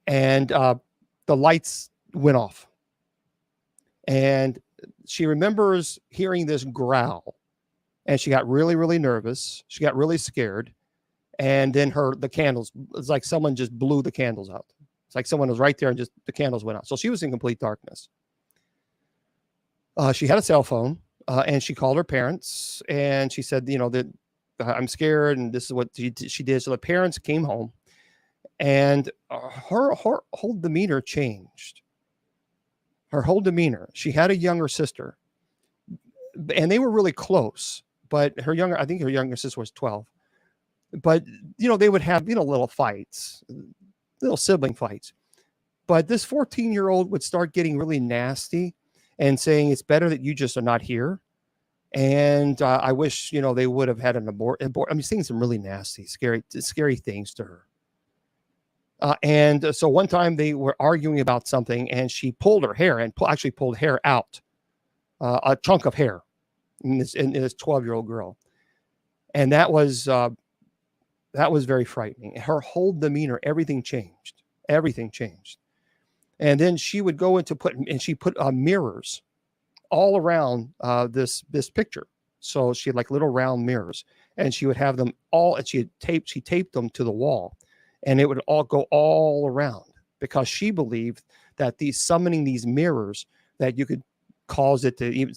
and the lights went off. And she remembers hearing this growl, and she got really, really nervous. She got really scared. And then the candles, it's like someone just blew the candles out. It's like someone was right there and just the candles went out. So she was in complete darkness. She had a cell phone, and she called her parents, and she said, that I'm scared, and this is what she did. So the parents came home, and her whole demeanor changed. Her whole demeanor. She had a younger sister, and they were really close. But I think her younger sister was 12. But they would have little fights, little sibling fights. But this 14-year-old would start getting really nasty and saying, it's better that you just are not here. And I wish, they would have had an abort. I mean, saying some really nasty, scary things to her. And so one time they were arguing about something, and she pulled her hair and actually pulled hair out, a chunk of hair in this 12-year-old girl. And that was very frightening. Her whole demeanor, everything changed. And then she would go she put mirrors all around this picture. So she had like little round mirrors, and she would have them all, and she taped them to the wall, and it would all go all around, because she believed that summoning these mirrors, that you could cause it to, even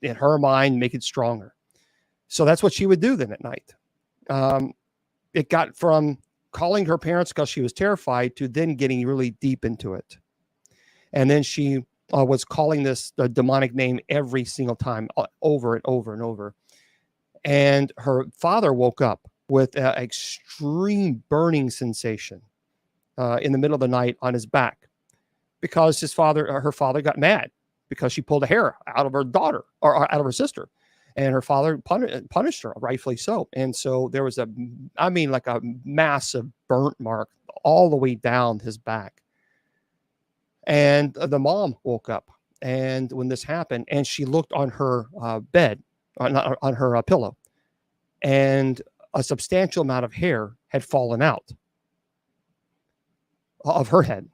in her mind, make it stronger. So that's what she would do then at night. It got from calling her parents because she was terrified to then getting really deep into it. And then she was calling the demonic name every single time, over and over and over. And her father woke up with an extreme burning sensation in the middle of the night on his back, because her father got mad because she pulled a hair out of her daughter, or out of her sister. And her father punished her, rightfully so. And so there was like a massive burnt mark all the way down his back. And the mom woke up, and when this happened, and she looked on her bed, on her pillow, and a substantial amount of hair had fallen out of her head.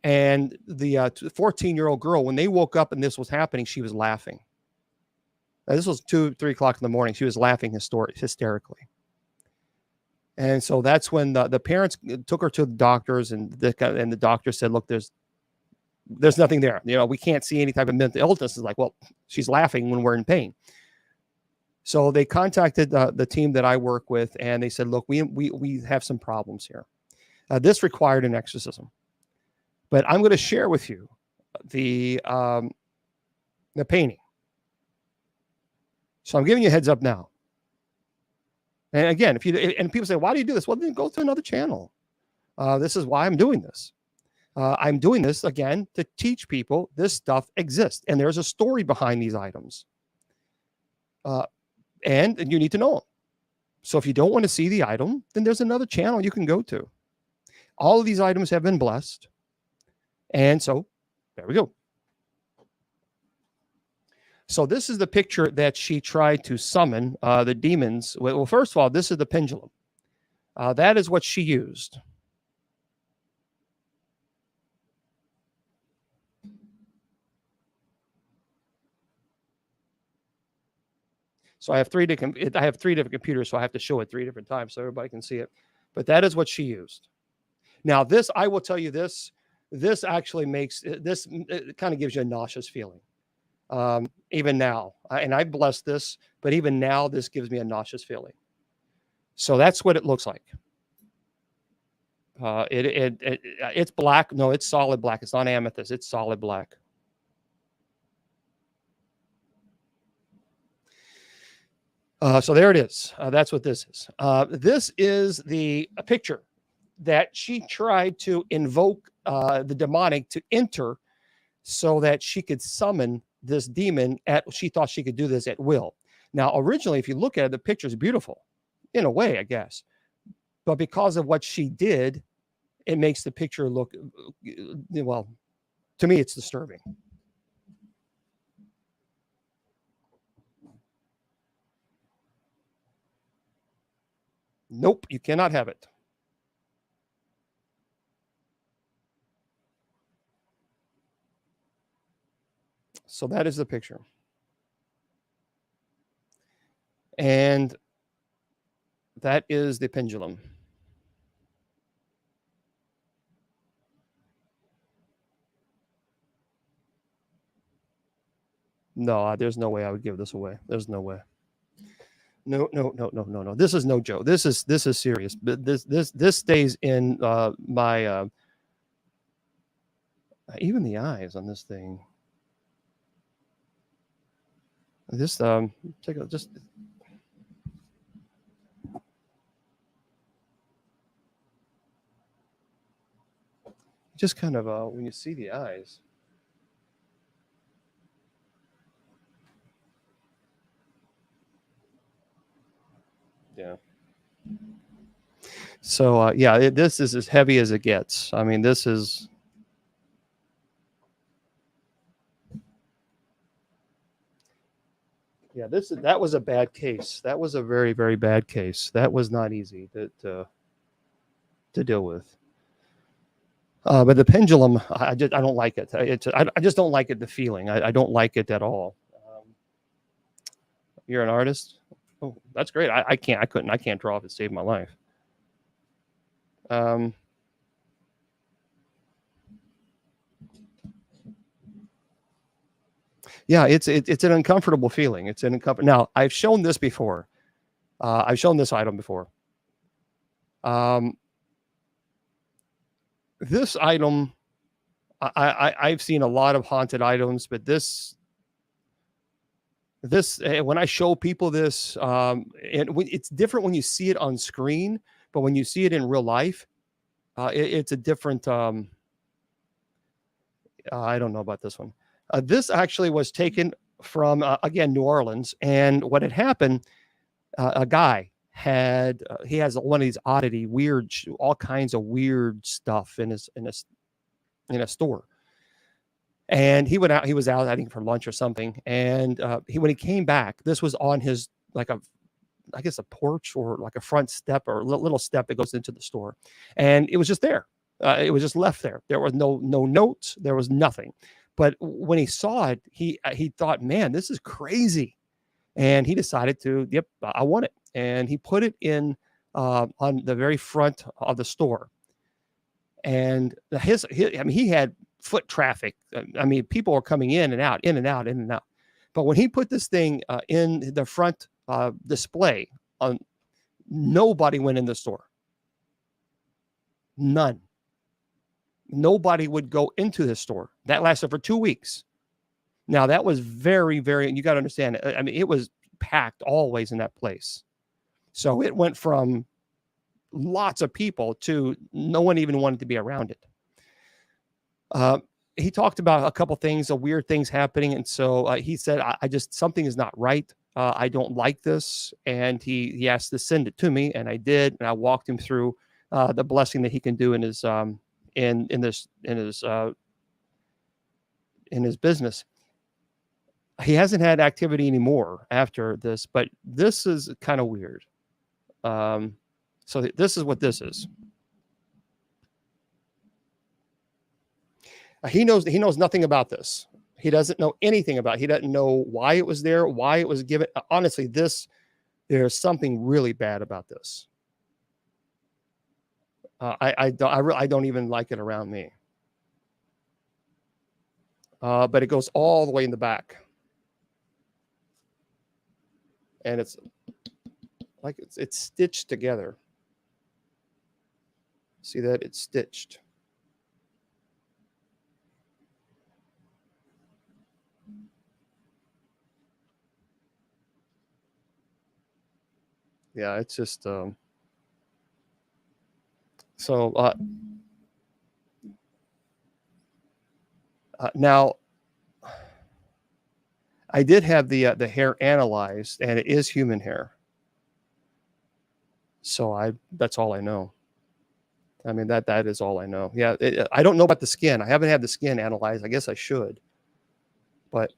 And the 14-year-old girl, when they woke up and this was happening, she was laughing. Now, this was 2-3 o'clock in the morning. She was laughing hysterically. And so that's when the parents took her to the doctors, and the doctor said, look, there's there's nothing there. We can't see any type of mental illness. It's like, well, she's laughing when we're in pain. So they contacted the team that I work with, and they said, look, we have some problems here. This required an exorcism, but I'm going to share with you the painting. So I'm giving you a heads up now. And again, and people say, why do you do this? Well, then go to another channel. This is why I'm doing this. I'm doing this, again, to teach people this stuff exists. And there's a story behind these items. And you need to know them. So if you don't want to see the item, then there's another channel you can go to. All of these items have been blessed. And so there we go. So this is the picture that she tried to summon the demons. Well, first of all, this is the pendulum. That is what she used. So I have three different computers, so I have to show it 3 different times so everybody can see it. But that is what she used. Now, this, I will tell you this actually makes, this kind of gives you a nauseous feeling. Even now, and I blessed this, but even now, this gives me a nauseous feeling. So that's what it looks like. It's black. No, it's solid black. It's not amethyst. It's solid black. So there it is. That's what this is. This is a picture that she tried to invoke the demonic to enter so that she could summon this demon she thought she could do this at will. Now, originally, if you look at it, the picture is beautiful in a way, I guess. But because of what she did, it makes the picture look, well, to me, it's disturbing. Nope, you cannot have it. So that is the picture. And that is the pendulum. No, there's no way I would give this away. There's no way. No. This is no joke. This is serious. But this stays in my even the eyes on this thing. This take a just kind of when you see the eyes. Yeah. So yeah, this is as heavy as it gets. I mean, this is. Yeah, that was a bad case. That was a very, very bad case. That was not easy to deal with. But the pendulum, I don't like it. I just don't like it. The feeling, I don't like it at all. You're an artist. Oh, that's great. I can't draw if it saved my life. Yeah, it's an uncomfortable feeling. It's an uncomfortable. Now, I've shown this before. I've shown this item before. This item, I've seen a lot of haunted items, but this when I show people this, and it's different when you see it on screen, but when you see it in real life, it's a different. I don't know about this one. This actually was taken from, again, New Orleans. And what had happened, a guy he has one of these oddity, weird, all kinds of weird stuff in a store. And he was out, I think, for lunch or something. And when he came back, this was on his, I guess a porch or like a front step or a little step that goes into the store. And it was just there. It was just left there. There was no notes. There was nothing. But when he saw it, he thought, man, this is crazy. And he decided to, yep, I want it. And he put it in on the very front of the store. And he had foot traffic. I mean, people are coming in and out, in and out, in and out. But when he put this thing in the front display, nobody went in the store. None. Nobody would go into the store. That lasted for 2 weeks. Now, that was very, very, you got to understand, I mean, it was packed always in that place. So it went from lots of people to no one even wanted to be around it. He talked about a couple things, weird things happening. And so he said, I just, something is not right. I don't like this. And he asked to send it to me, and I did. And I walked him through the blessing that he can do in his in his business. He hasn't had activity anymore after this, but this is kind of weird. So this is what this is. He knows nothing about this. He doesn't know anything about it. He doesn't know why it was there, why it was given. Honestly, there's something really bad about this. I don't even like it around me. But it goes all the way in the back. And it's like it's stitched together. See that? It's stitched. Yeah, it's just now I did have the hair analyzed, and it is human hair. So that's all I know. I mean, that is all I know. Yeah, I don't know about the skin. I haven't had the skin analyzed. I guess I should. But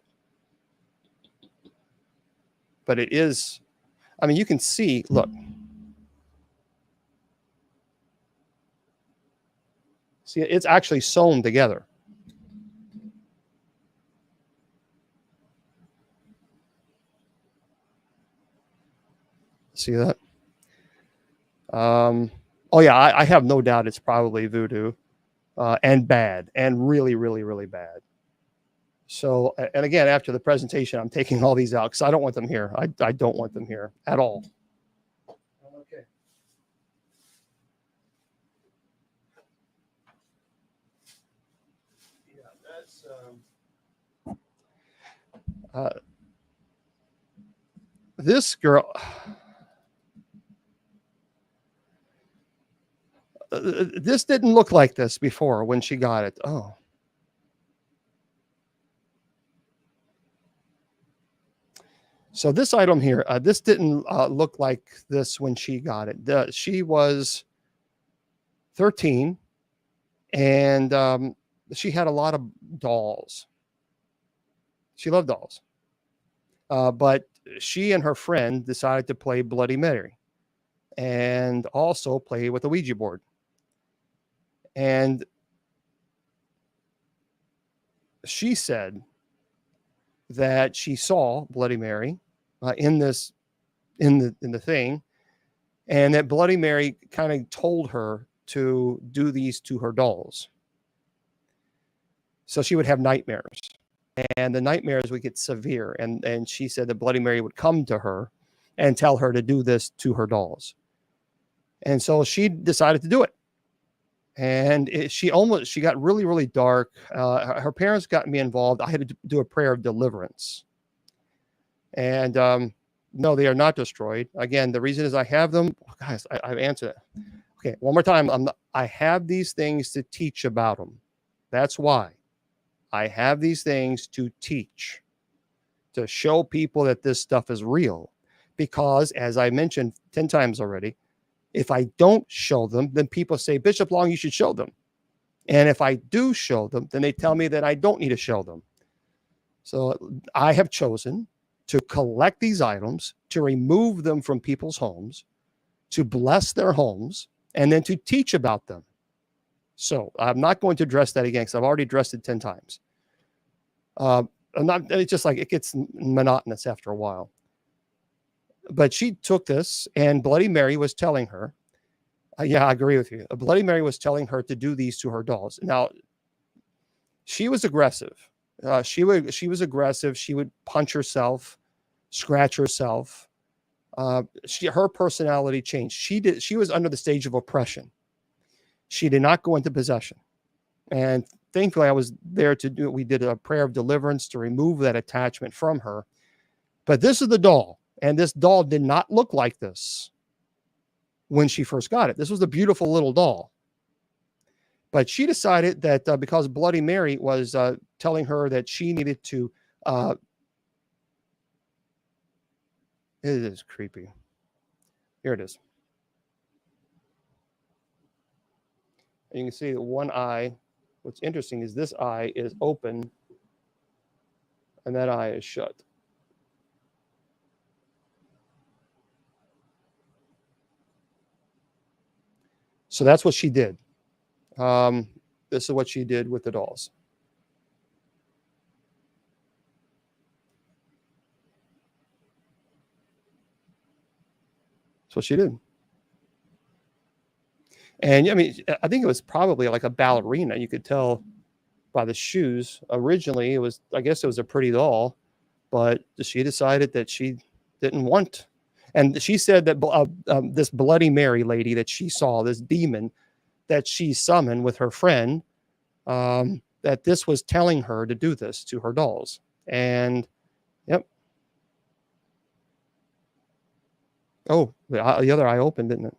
it is, I mean, you can see, look. See, it's actually sewn together. See that? Oh yeah, I have no doubt it's probably voodoo, and bad, and really, really, really bad. So, and again, after the presentation, I'm taking all these out because I don't want them here. I don't want them here at all. Okay. Yeah, that's this girl. This didn't look like this before when she got it. Oh. So this item here, this didn't look like this when she got it. She was 13, and she had a lot of dolls. She loved dolls. But she and her friend decided to play Bloody Mary and also play with a Ouija board. And she said that she saw Bloody Mary in the thing, and that Bloody Mary kind of told her to do these to her dolls. So she would have nightmares, and the nightmares would get severe. And she said that Bloody Mary would come to her and tell her to do this to her dolls. And so she decided to do it. And she got really, really dark. Her parents got me involved. I had to do a prayer of deliverance. And no, they are not destroyed. Again, the reason is I have them. Guys, I've answered it. Okay, one more time. I have these things to teach about them. That's why I have these things to teach, to show people that this stuff is real. Because as I mentioned 10 times already, if I don't show them, then people say, Bishop Long, you should show them. And if I do show them, then they tell me that I don't need to show them. So I have chosen to collect these items, to remove them from people's homes, to bless their homes, and then to teach about them. So I'm not going to address that again because I've already addressed it 10 times. It's just like it gets monotonous after a while. But she took this, and Bloody Mary was telling her, yeah, I agree with you. Bloody Mary was telling her to do these to her dolls. Now, She was aggressive. She was aggressive. She would punch herself, scratch herself. Her personality changed. She was under the stage of oppression. She did not go into possession. And thankfully I was there to do it. We did a prayer of deliverance to remove that attachment from her. But this is the doll. And this doll did not look like this when she first got it. This was a beautiful little doll. But she decided that because Bloody Mary was telling her that she needed to, it is creepy. Here it is. And you can see that one eye. What's interesting is this eye is open and that eye is shut. So that's what she did. This is what she did with the dolls. That's what she did. And I mean, I think it was probably like a ballerina. You could tell by the shoes. Originally, I guess it was a pretty doll, but she decided that she didn't want. And she said that this Bloody Mary lady that she saw, this demon that she summoned with her friend, that this was telling her to do this to her dolls. And yep. Oh, the other eye opened, didn't it?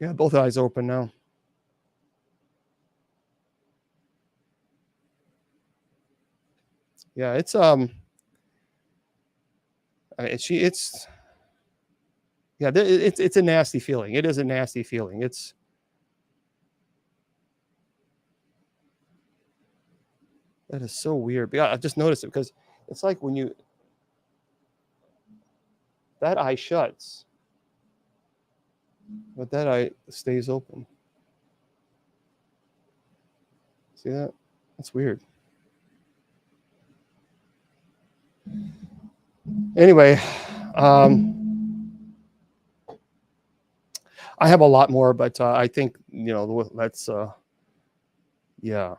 Yeah, both eyes open now. Yeah, it's it's a nasty feeling. It is a nasty feeling. That is so weird. Yeah, I just noticed it because it's like when that eye shuts, but that eye stays open. See that? That's weird. Anyway, I have a lot more, but I think let's yeah.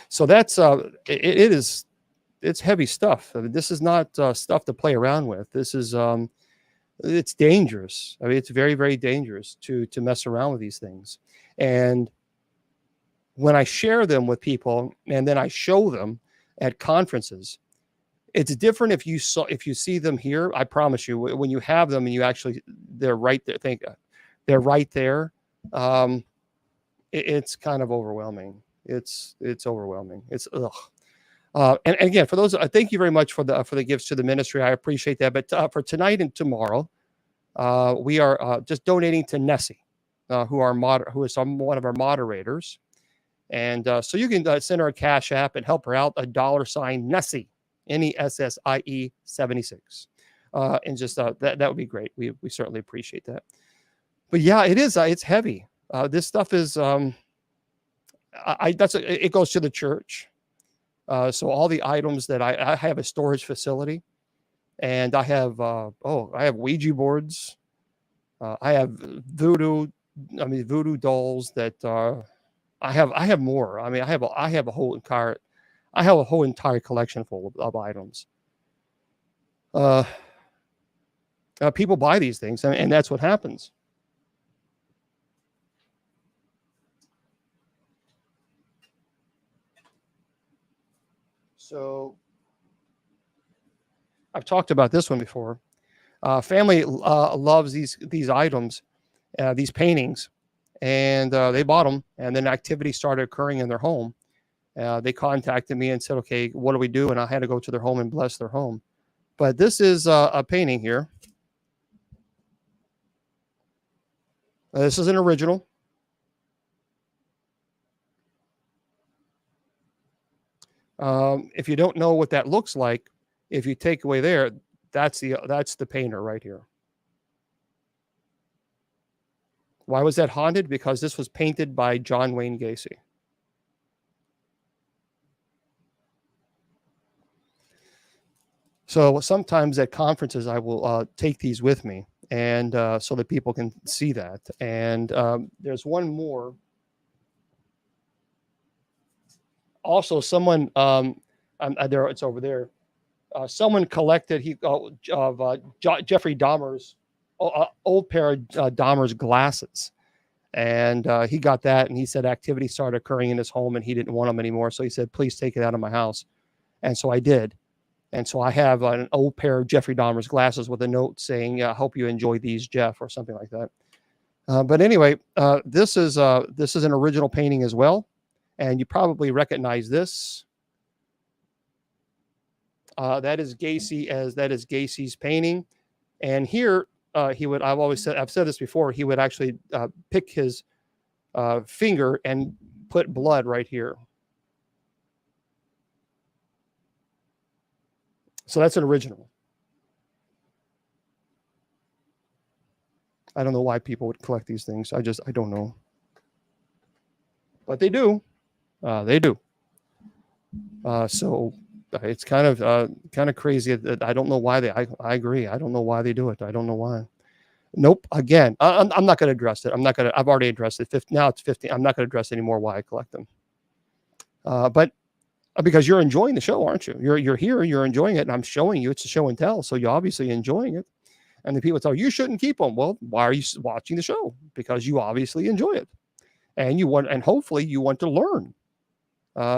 So that's it's heavy stuff. I mean, this is not stuff to play around with. This is it's dangerous. I mean, it's very, very dangerous to mess around with these things. And when I share them with people and then I show them at conferences, it's different if you see them here. I promise you, when you have them and they're right there. They're right there. It's kind of overwhelming. It's overwhelming. It's ugh. And again, for those, thank you very much for the gifts to the ministry. I appreciate that. But for tonight and tomorrow, we are just donating to Nessie, who is one of our moderators. And so you can send her a Cash App and help her out, $sign Nessie, NESSIE 76. And just that would be great. We certainly appreciate that. But yeah, it is. It's heavy. This stuff is. It goes to the church. So all the items that I have a storage facility, and I have I have Ouija boards. I have voodoo dolls that I have more. I mean, I have a whole entire collection full of items. People buy these things, and that's what happens. So I've talked about this one before. Family loves these items, these paintings, and they bought them. And then activity started occurring in their home. They contacted me and said, "Okay, what do we do?" And I had to go to their home and bless their home. But this is a painting here. This is an original. If you don't know what that looks like, if you take away there, that's the painter right here. Why was that haunted? Because this was painted by John Wayne Gacy. So sometimes at conferences, I will take these with me, and so that people can see that. And there's one more. Also, someone there, it's over there. Someone collected Jeffrey Dahmer's old pair of Dahmer's glasses, and he got that, and he said activity started occurring in his home, and he didn't want them anymore. So he said, "Please take it out of my house," and so I did. And so I have an old pair of Jeffrey Dahmer's glasses with a note saying, "I hope you enjoy these, Jeff," or something like that. But anyway, this is an original painting as well, and you probably recognize this. That is Gacy's painting, and here he would. I've said this before. He would actually pick his finger and put blood right here. So that's an original. I don't know why people would collect these things. I don't know, but they do. They do. So it's kind of crazy. I don't know why I agree. I don't know why they do it. I don't know why. Nope. Again, I'm not going to address it. I've already addressed it. Now it's 15. I'm not going to address anymore why I collect them. But because you're enjoying the show, aren't you? You're here. You're enjoying it, and I'm showing you. It's a show and tell, so you're obviously enjoying it. And the people tell you shouldn't keep them. Well, why are you watching the show? Because you obviously enjoy it, and hopefully you want to learn,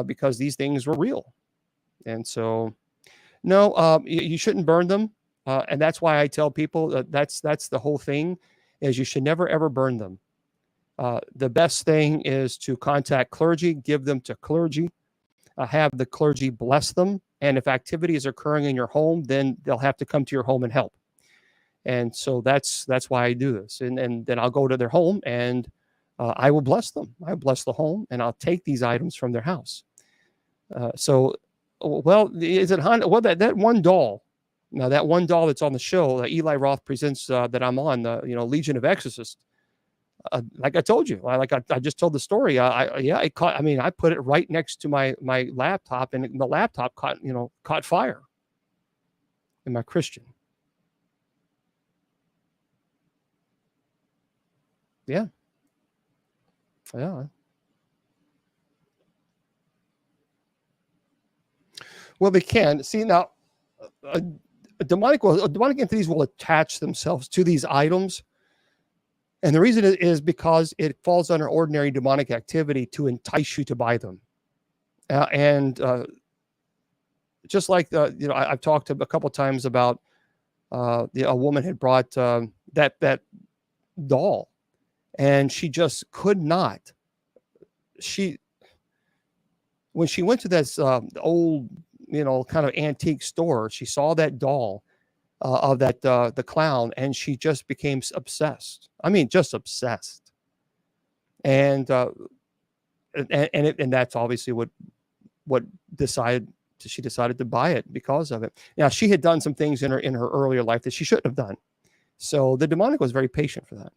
because these things were real. And so, no, you shouldn't burn them. And that's why I tell people that's the whole thing, is you should never, ever burn them. The best thing is to contact clergy, give them to clergy, have the clergy bless them. And if activity is occurring in your home, then they'll have to come to your home and help. And so that's why I do this. And then I'll go to their home, and I will bless them. I bless the home, and I'll take these items from their house. Well, is it Honda? Well, that one doll. Now, that one doll that's on the show, Eli Roth presents, that I'm on, the Legion of Exorcists. Like I told you, I just told the story. I put it right next to my laptop, and the laptop caught fire. Am I Christian? Yeah. Yeah. Well, they can see now. Demonic entities will attach themselves to these items, and the reason is because it falls under ordinary demonic activity to entice you to buy them. Just like I've talked a couple times about a woman had brought that doll, and she just could not. When she went to this old, kind of antique store, she saw that doll of the clown, and she just became obsessed. I mean, just obsessed. And that's obviously what she decided to buy it because of it. Now, she had done some things in her earlier life that she shouldn't have done. So the demonic was very patient for that.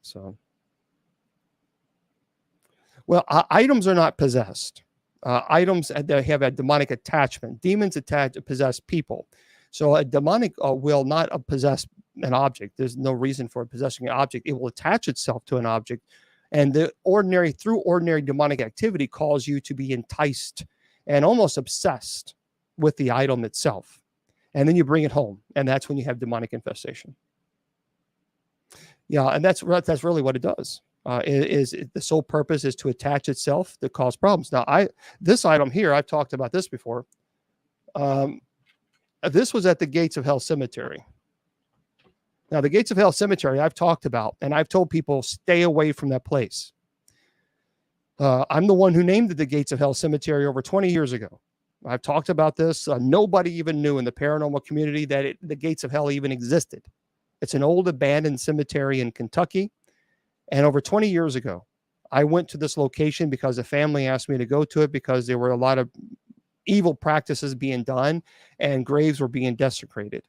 So, well, items are not possessed. Items that have a demonic attachment. Demons possess people. So a demonic will not possess an object. There's no reason for possessing an object. It will attach itself to an object. And through ordinary demonic activity cause you to be enticed and almost obsessed with the item itself. And then you bring it home. And that's when you have demonic infestation. Yeah, and that's really what it does. The sole purpose is to attach itself to cause problems. Now, this item here, I've talked about this before. This was at the Gates of Hell Cemetery. Now, the Gates of Hell Cemetery I've talked about, and I've told people stay away from that place. I'm the one who named it the Gates of Hell Cemetery over 20 years ago. I've talked about this. Nobody even knew in the paranormal community that the Gates of Hell even existed. It's an old abandoned cemetery in Kentucky. And over 20 years ago, I went to this location because a family asked me to go to it because there were a lot of evil practices being done and graves were being desecrated.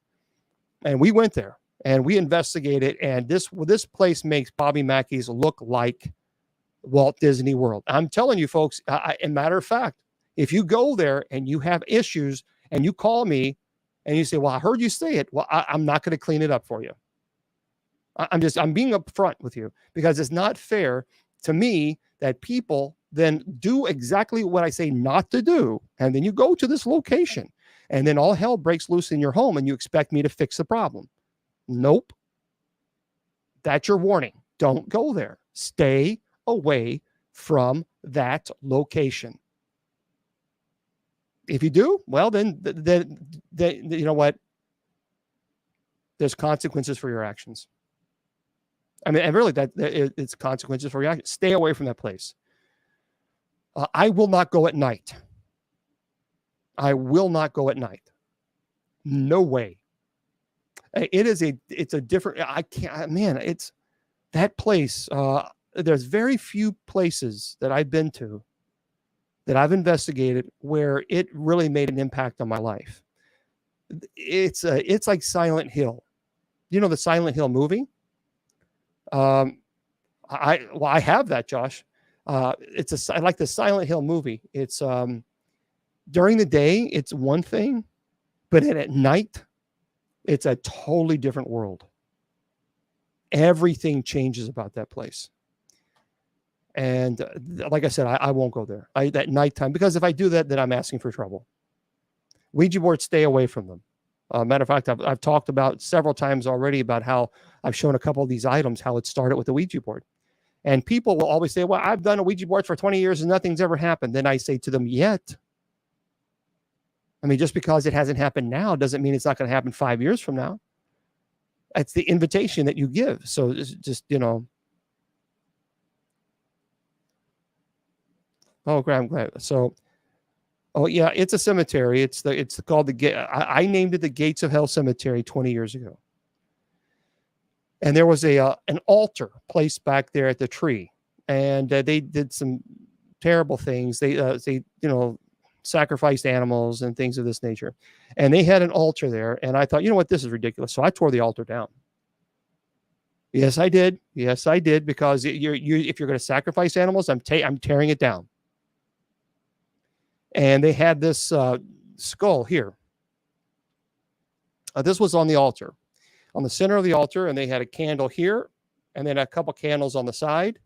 And we went there and we investigated. And this place makes Bobby Mackey's look like Walt Disney World. I'm telling you, folks, as a matter of fact, if you go there and you have issues and you call me and you say, well, I heard you say it. Well, I'm not going to clean it up for you. I'm being upfront with you, because it's not fair to me that people then do exactly what I say not to do. And then you go to this location and then all hell breaks loose in your home and you expect me to fix the problem. Nope. That's your warning. Don't go there. Stay away from that location. If you do, well, then you know what? There's consequences for your actions. I mean, and really, it's consequences for your actions. Stay away from that place. I will not go at night. I will not go at night. No way. It's a different, I can't, man, it's that place. There's very few places that I've been to that I've investigated where it really made an impact on my life. It's like Silent Hill. You know the Silent Hill movie? I have that, Josh. I like the Silent Hill movie. It's during the day, it's one thing, but at night, it's a totally different world. Everything changes about that place. And like I said, I won't go there at nighttime, because if I do that, then I'm asking for trouble. Ouija boards, stay away from them. Matter of fact, I've talked about several times already about how I've shown a couple of these items, how it started with the Ouija board. And people will always say, well, I've done a Ouija board for 20 years and nothing's ever happened. Then I say to them, yet. I mean, just because it hasn't happened now doesn't mean it's not going to happen 5 years from now. That's the invitation that you give. So just, you know. Oh, I'm glad. So, oh yeah, it's a cemetery. It's called the I named it the Gates of Hell Cemetery 20 years ago. And there was an altar placed back there at the tree, and they did some terrible things. They sacrificed animals and things of this nature, and they had an altar there. And I thought, you know what, this is ridiculous. So I tore the altar down. Yes, I did. Yes, I did, because if you're going to sacrifice animals, I'm tearing it down. And they had this skull here. This was on the altar, on the center of the altar, and they had a candle here, and then a couple candles on the side.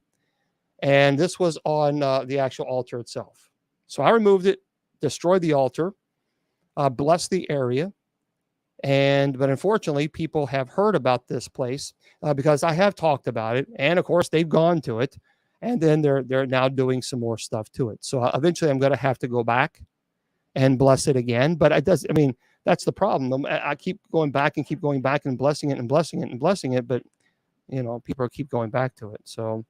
And this was on the actual altar itself. So I removed it, destroyed the altar, blessed the area. But unfortunately, people have heard about this place because I have talked about it. And of course, they've gone to it. And then they're now doing some more stuff to it. So eventually I'm going to have to go back and bless it again. But that's the problem. I keep going back and keep going back and blessing it and blessing it and blessing it. But, you know, people keep going back to it. So,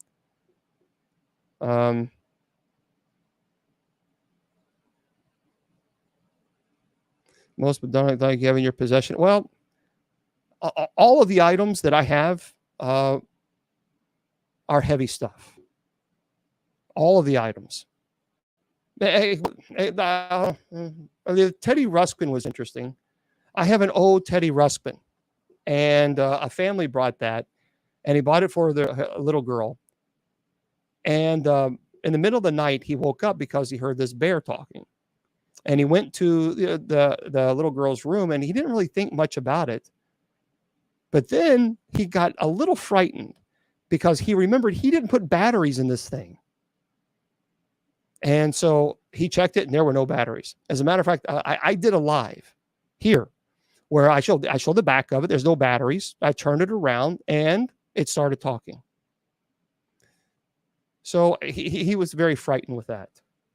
most but don't like you have in your possession. Well, all of the items that I have are heavy stuff. All of the items. The Teddy Ruxpin was interesting. I have an old Teddy Ruxpin, and a family brought that, and he bought it for their little girl. And in the middle of the night, he woke up because he heard this bear talking. And he went to the little girl's room, and he didn't really think much about it. But then he got a little frightened because he remembered he didn't put batteries in this thing. And so he checked it, and there were no batteries. As a matter of fact, I did a live here where I showed the back of it. There's no batteries. I turned it around, and it started talking. So he was very frightened with that.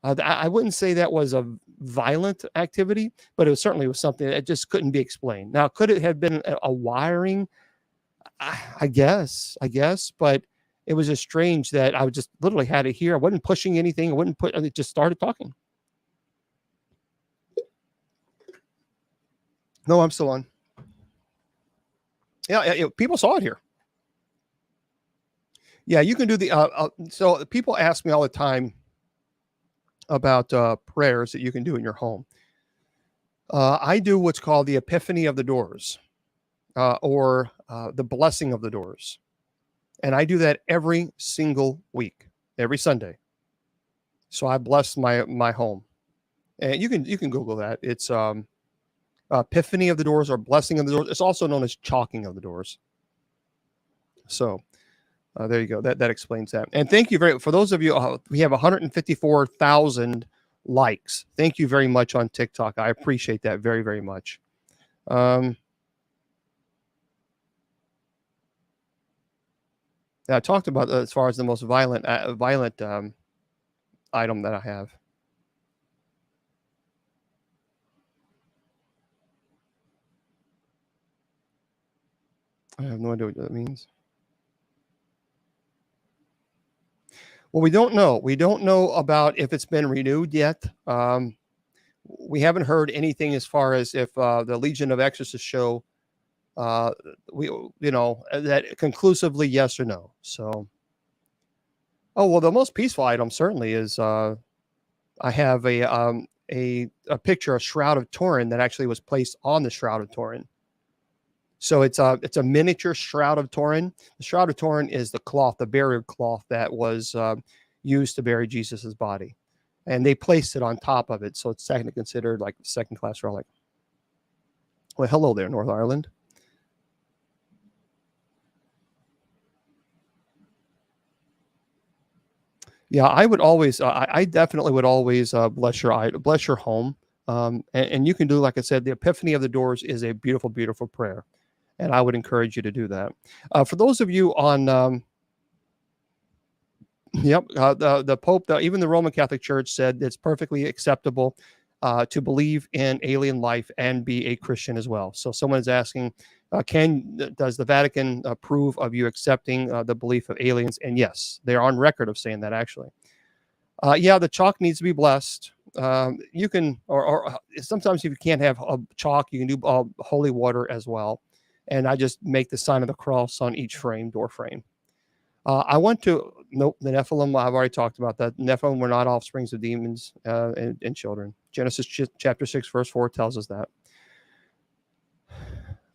I wouldn't say that was a violent activity, but it certainly was something that just couldn't be explained. Now, could it have been a wiring? I guess, but it was just strange that I just literally had it here. I wasn't pushing anything. It just started talking. No, I'm still on. Yeah, people saw it here. Yeah, you can do the, so people ask me all the time about prayers that you can do in your home. I do what's called the Epiphany of the Doors, or the Blessing of the Doors. And I do that every single week, every Sunday. So I bless my home. And you can Google that. It's Epiphany of the Doors or Blessing of the Doors. It's also known as Chalking of the Doors. So there you go. That explains that. And thank you for those of you. We have 154,000 likes. Thank you very much on TikTok. I appreciate that very, very much. I talked about as far as the most violent item that I have. I have no idea what that means. Well, we don't know. We don't know about if it's been renewed yet. We haven't heard anything as far as if the Legion of Exorcists show, that conclusively yes or no. So, oh well, the most peaceful item certainly is I have a picture, a Shroud of Turin that actually was placed on the Shroud of Turin. So it's a miniature Shroud of Turin. The Shroud of Turin is the cloth, the burial cloth that was used to bury Jesus's body, and they placed it on top of it. So it's technically considered like a second-class relic. Well, hello there, North Ireland. Yeah, I would always, I definitely would always bless your home, and you can do, like I said, the Epiphany of the Doors is a beautiful, beautiful prayer. And I would encourage you to do that. For those of you on, the Pope, even the Roman Catholic Church said it's perfectly acceptable to believe in alien life and be a Christian as well. So someone is asking, does the Vatican approve of you accepting the belief of aliens? And yes, they're on record of saying that actually. The chalk needs to be blessed. You can, or sometimes if you can't have chalk, you can do holy water as well. And I just make the sign of the cross on each door frame. The Nephilim, I've already talked about that. Nephilim were not offsprings of demons and children. Genesis chapter 6, verse 4 tells us that.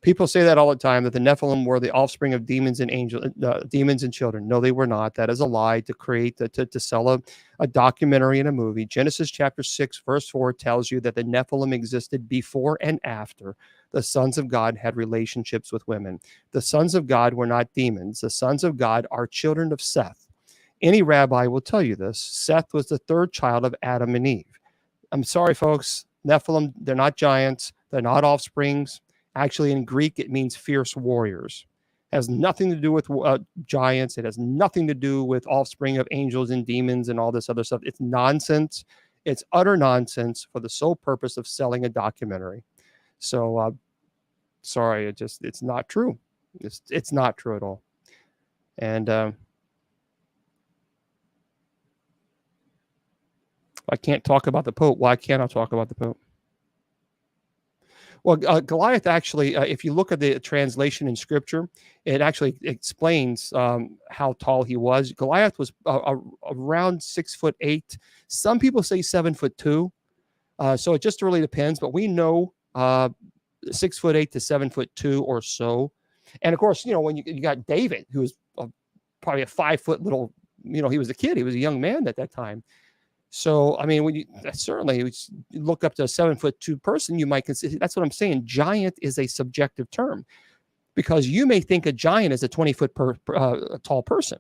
People say that all the time, that the Nephilim were the offspring of demons and children. No, they were not. That is a lie to sell a documentary and a movie. Genesis chapter 6, verse 4 tells you that the Nephilim existed before and after the sons of God had relationships with women. The sons of God were not demons. The sons of God are children of Seth. Any rabbi will tell you this. Seth was the third child of Adam and Eve. I'm sorry, folks. Nephilim, they're not giants. They're not offsprings. Actually, in Greek, it means fierce warriors. It has nothing to do with giants. It has nothing to do with offspring of angels and demons and all this other stuff. It's nonsense. It's utter nonsense for the sole purpose of selling a documentary. So, sorry, it's not true. It's not true at all. And I can't talk about the Pope. Why can't I talk about the Pope? Well, Goliath actually, if you look at the translation in Scripture, it actually explains how tall he was. Goliath was around 6'8". Some people say 7'2". So it just really depends. But we know 6'8" to 7'2" or so. And of course, when you got David, who was probably a 5 foot little, he was a kid. He was a young man at that time. So, I mean, when you look up to a 7'2" person, you might consider, that's what I'm saying. Giant is a subjective term, because you may think a giant is a 20-foot tall person,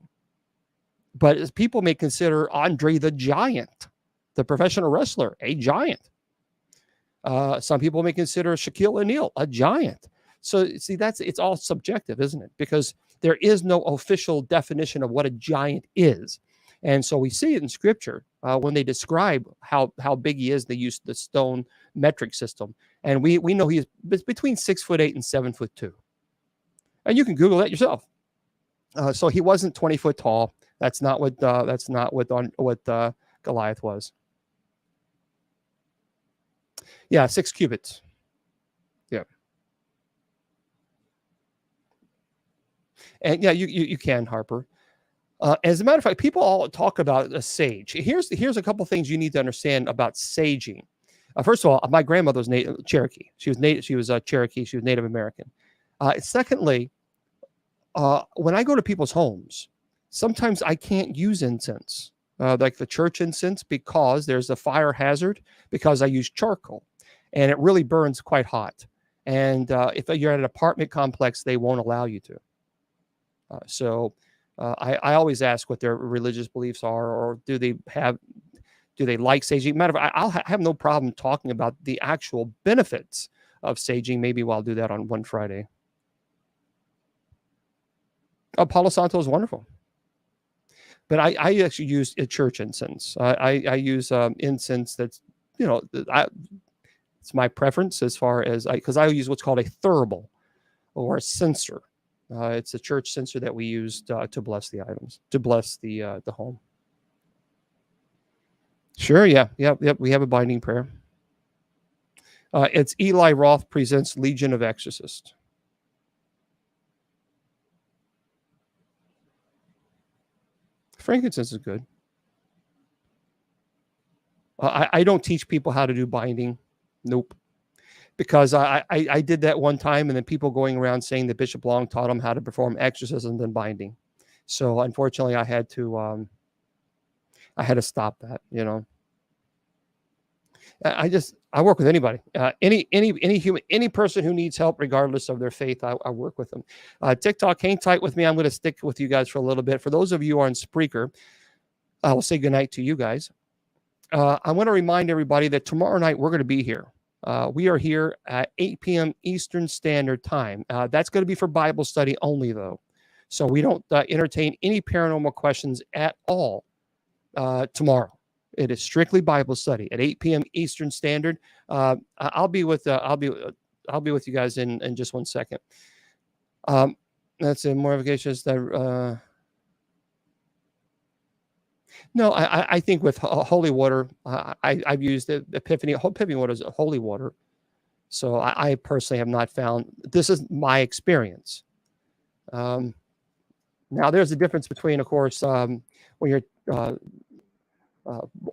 but people may consider Andre the Giant, the professional wrestler, a giant. Some people may consider Shaquille O'Neal a giant. So, see, it's all subjective, isn't it? Because there is no official definition of what a giant is. And so we see it in Scripture when they describe how big he is. They use the stone metric system, and we know he's between 6'8" and 7'2", and you can Google that yourself. So he wasn't 20 foot tall. That's not what Goliath was. Yeah, 6 cubits. Yeah, and yeah, you can, Harper. As a matter of fact, people all talk about a sage. Here's a couple things you need to understand about saging. First of all, my grandmother was Cherokee. She was Cherokee. She was Native American. Secondly, when I go to people's homes, sometimes I can't use incense, like the church incense, because there's a fire hazard, because I use charcoal, and it really burns quite hot. And if you're at an apartment complex, they won't allow you to. I always ask what their religious beliefs are, or do they like saging? Matter of fact, I'll have no problem talking about the actual benefits of saging. Maybe I'll do that on one Friday. Palo Santo is wonderful. But I actually use a church incense. I use incense that's, it's my preference as far as because I use what's called a thurible or a censer. It's a church censer that we used to bless the items, to bless the home. Sure, yeah, yep. We have a binding prayer. It's Eli Roth Presents Legion of Exorcists. Frankincense is good. I don't teach people how to do binding. Nope. Because I did that one time, and then people going around saying that Bishop Long taught them how to perform exorcism and binding. So unfortunately, I had to stop that. I work with anybody, any human, any person who needs help, regardless of their faith. I work with them. TikTok, hang tight with me. I'm going to stick with you guys for a little bit. For those of you who are on Spreaker, I will say goodnight to you guys. I want to remind everybody that tomorrow night we're going to be here. We are here at 8 p.m. Eastern Standard Time. That's going to be for Bible study only, though. So we don't entertain any paranormal questions at all tomorrow. It is strictly Bible study at 8 p.m. Eastern Standard. I'll be with you guys in just 1 second. That's a modifications that. No, I think with holy water, I've used the Epiphany. Epiphany water is holy water. So I personally have not found, this is my experience. Now, there's a difference between, of course, when you're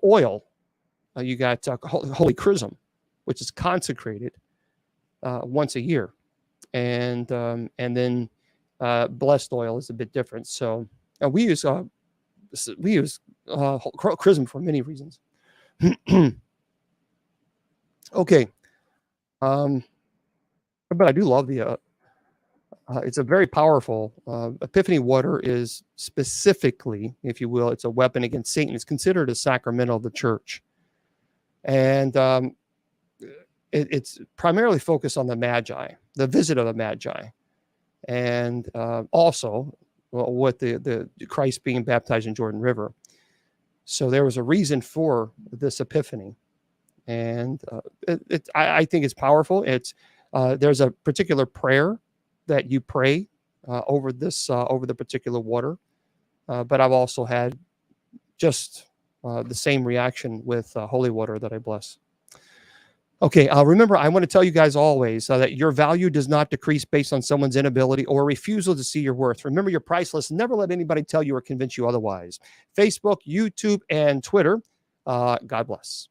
oil, you got holy chrism, which is consecrated once a year. And then blessed oil is a bit different. So we use chrism for many reasons. Okay. But I do love the it's a very powerful Epiphany water is specifically, if you will, it's a weapon against Satan. It's considered a sacramental of the church. And it's primarily focused on the Magi, the visit of the Magi. And also with the Christ being baptized in Jordan River. So there was a reason for this Epiphany. And I think it's powerful. It's there's a particular prayer that you pray over the particular water. But I've also had just the same reaction with holy water that I bless. Okay, remember, I want to tell you guys always that your value does not decrease based on someone's inability or refusal to see your worth. Remember, you're priceless. Never let anybody tell you or convince you otherwise. Facebook, YouTube, and Twitter. God bless.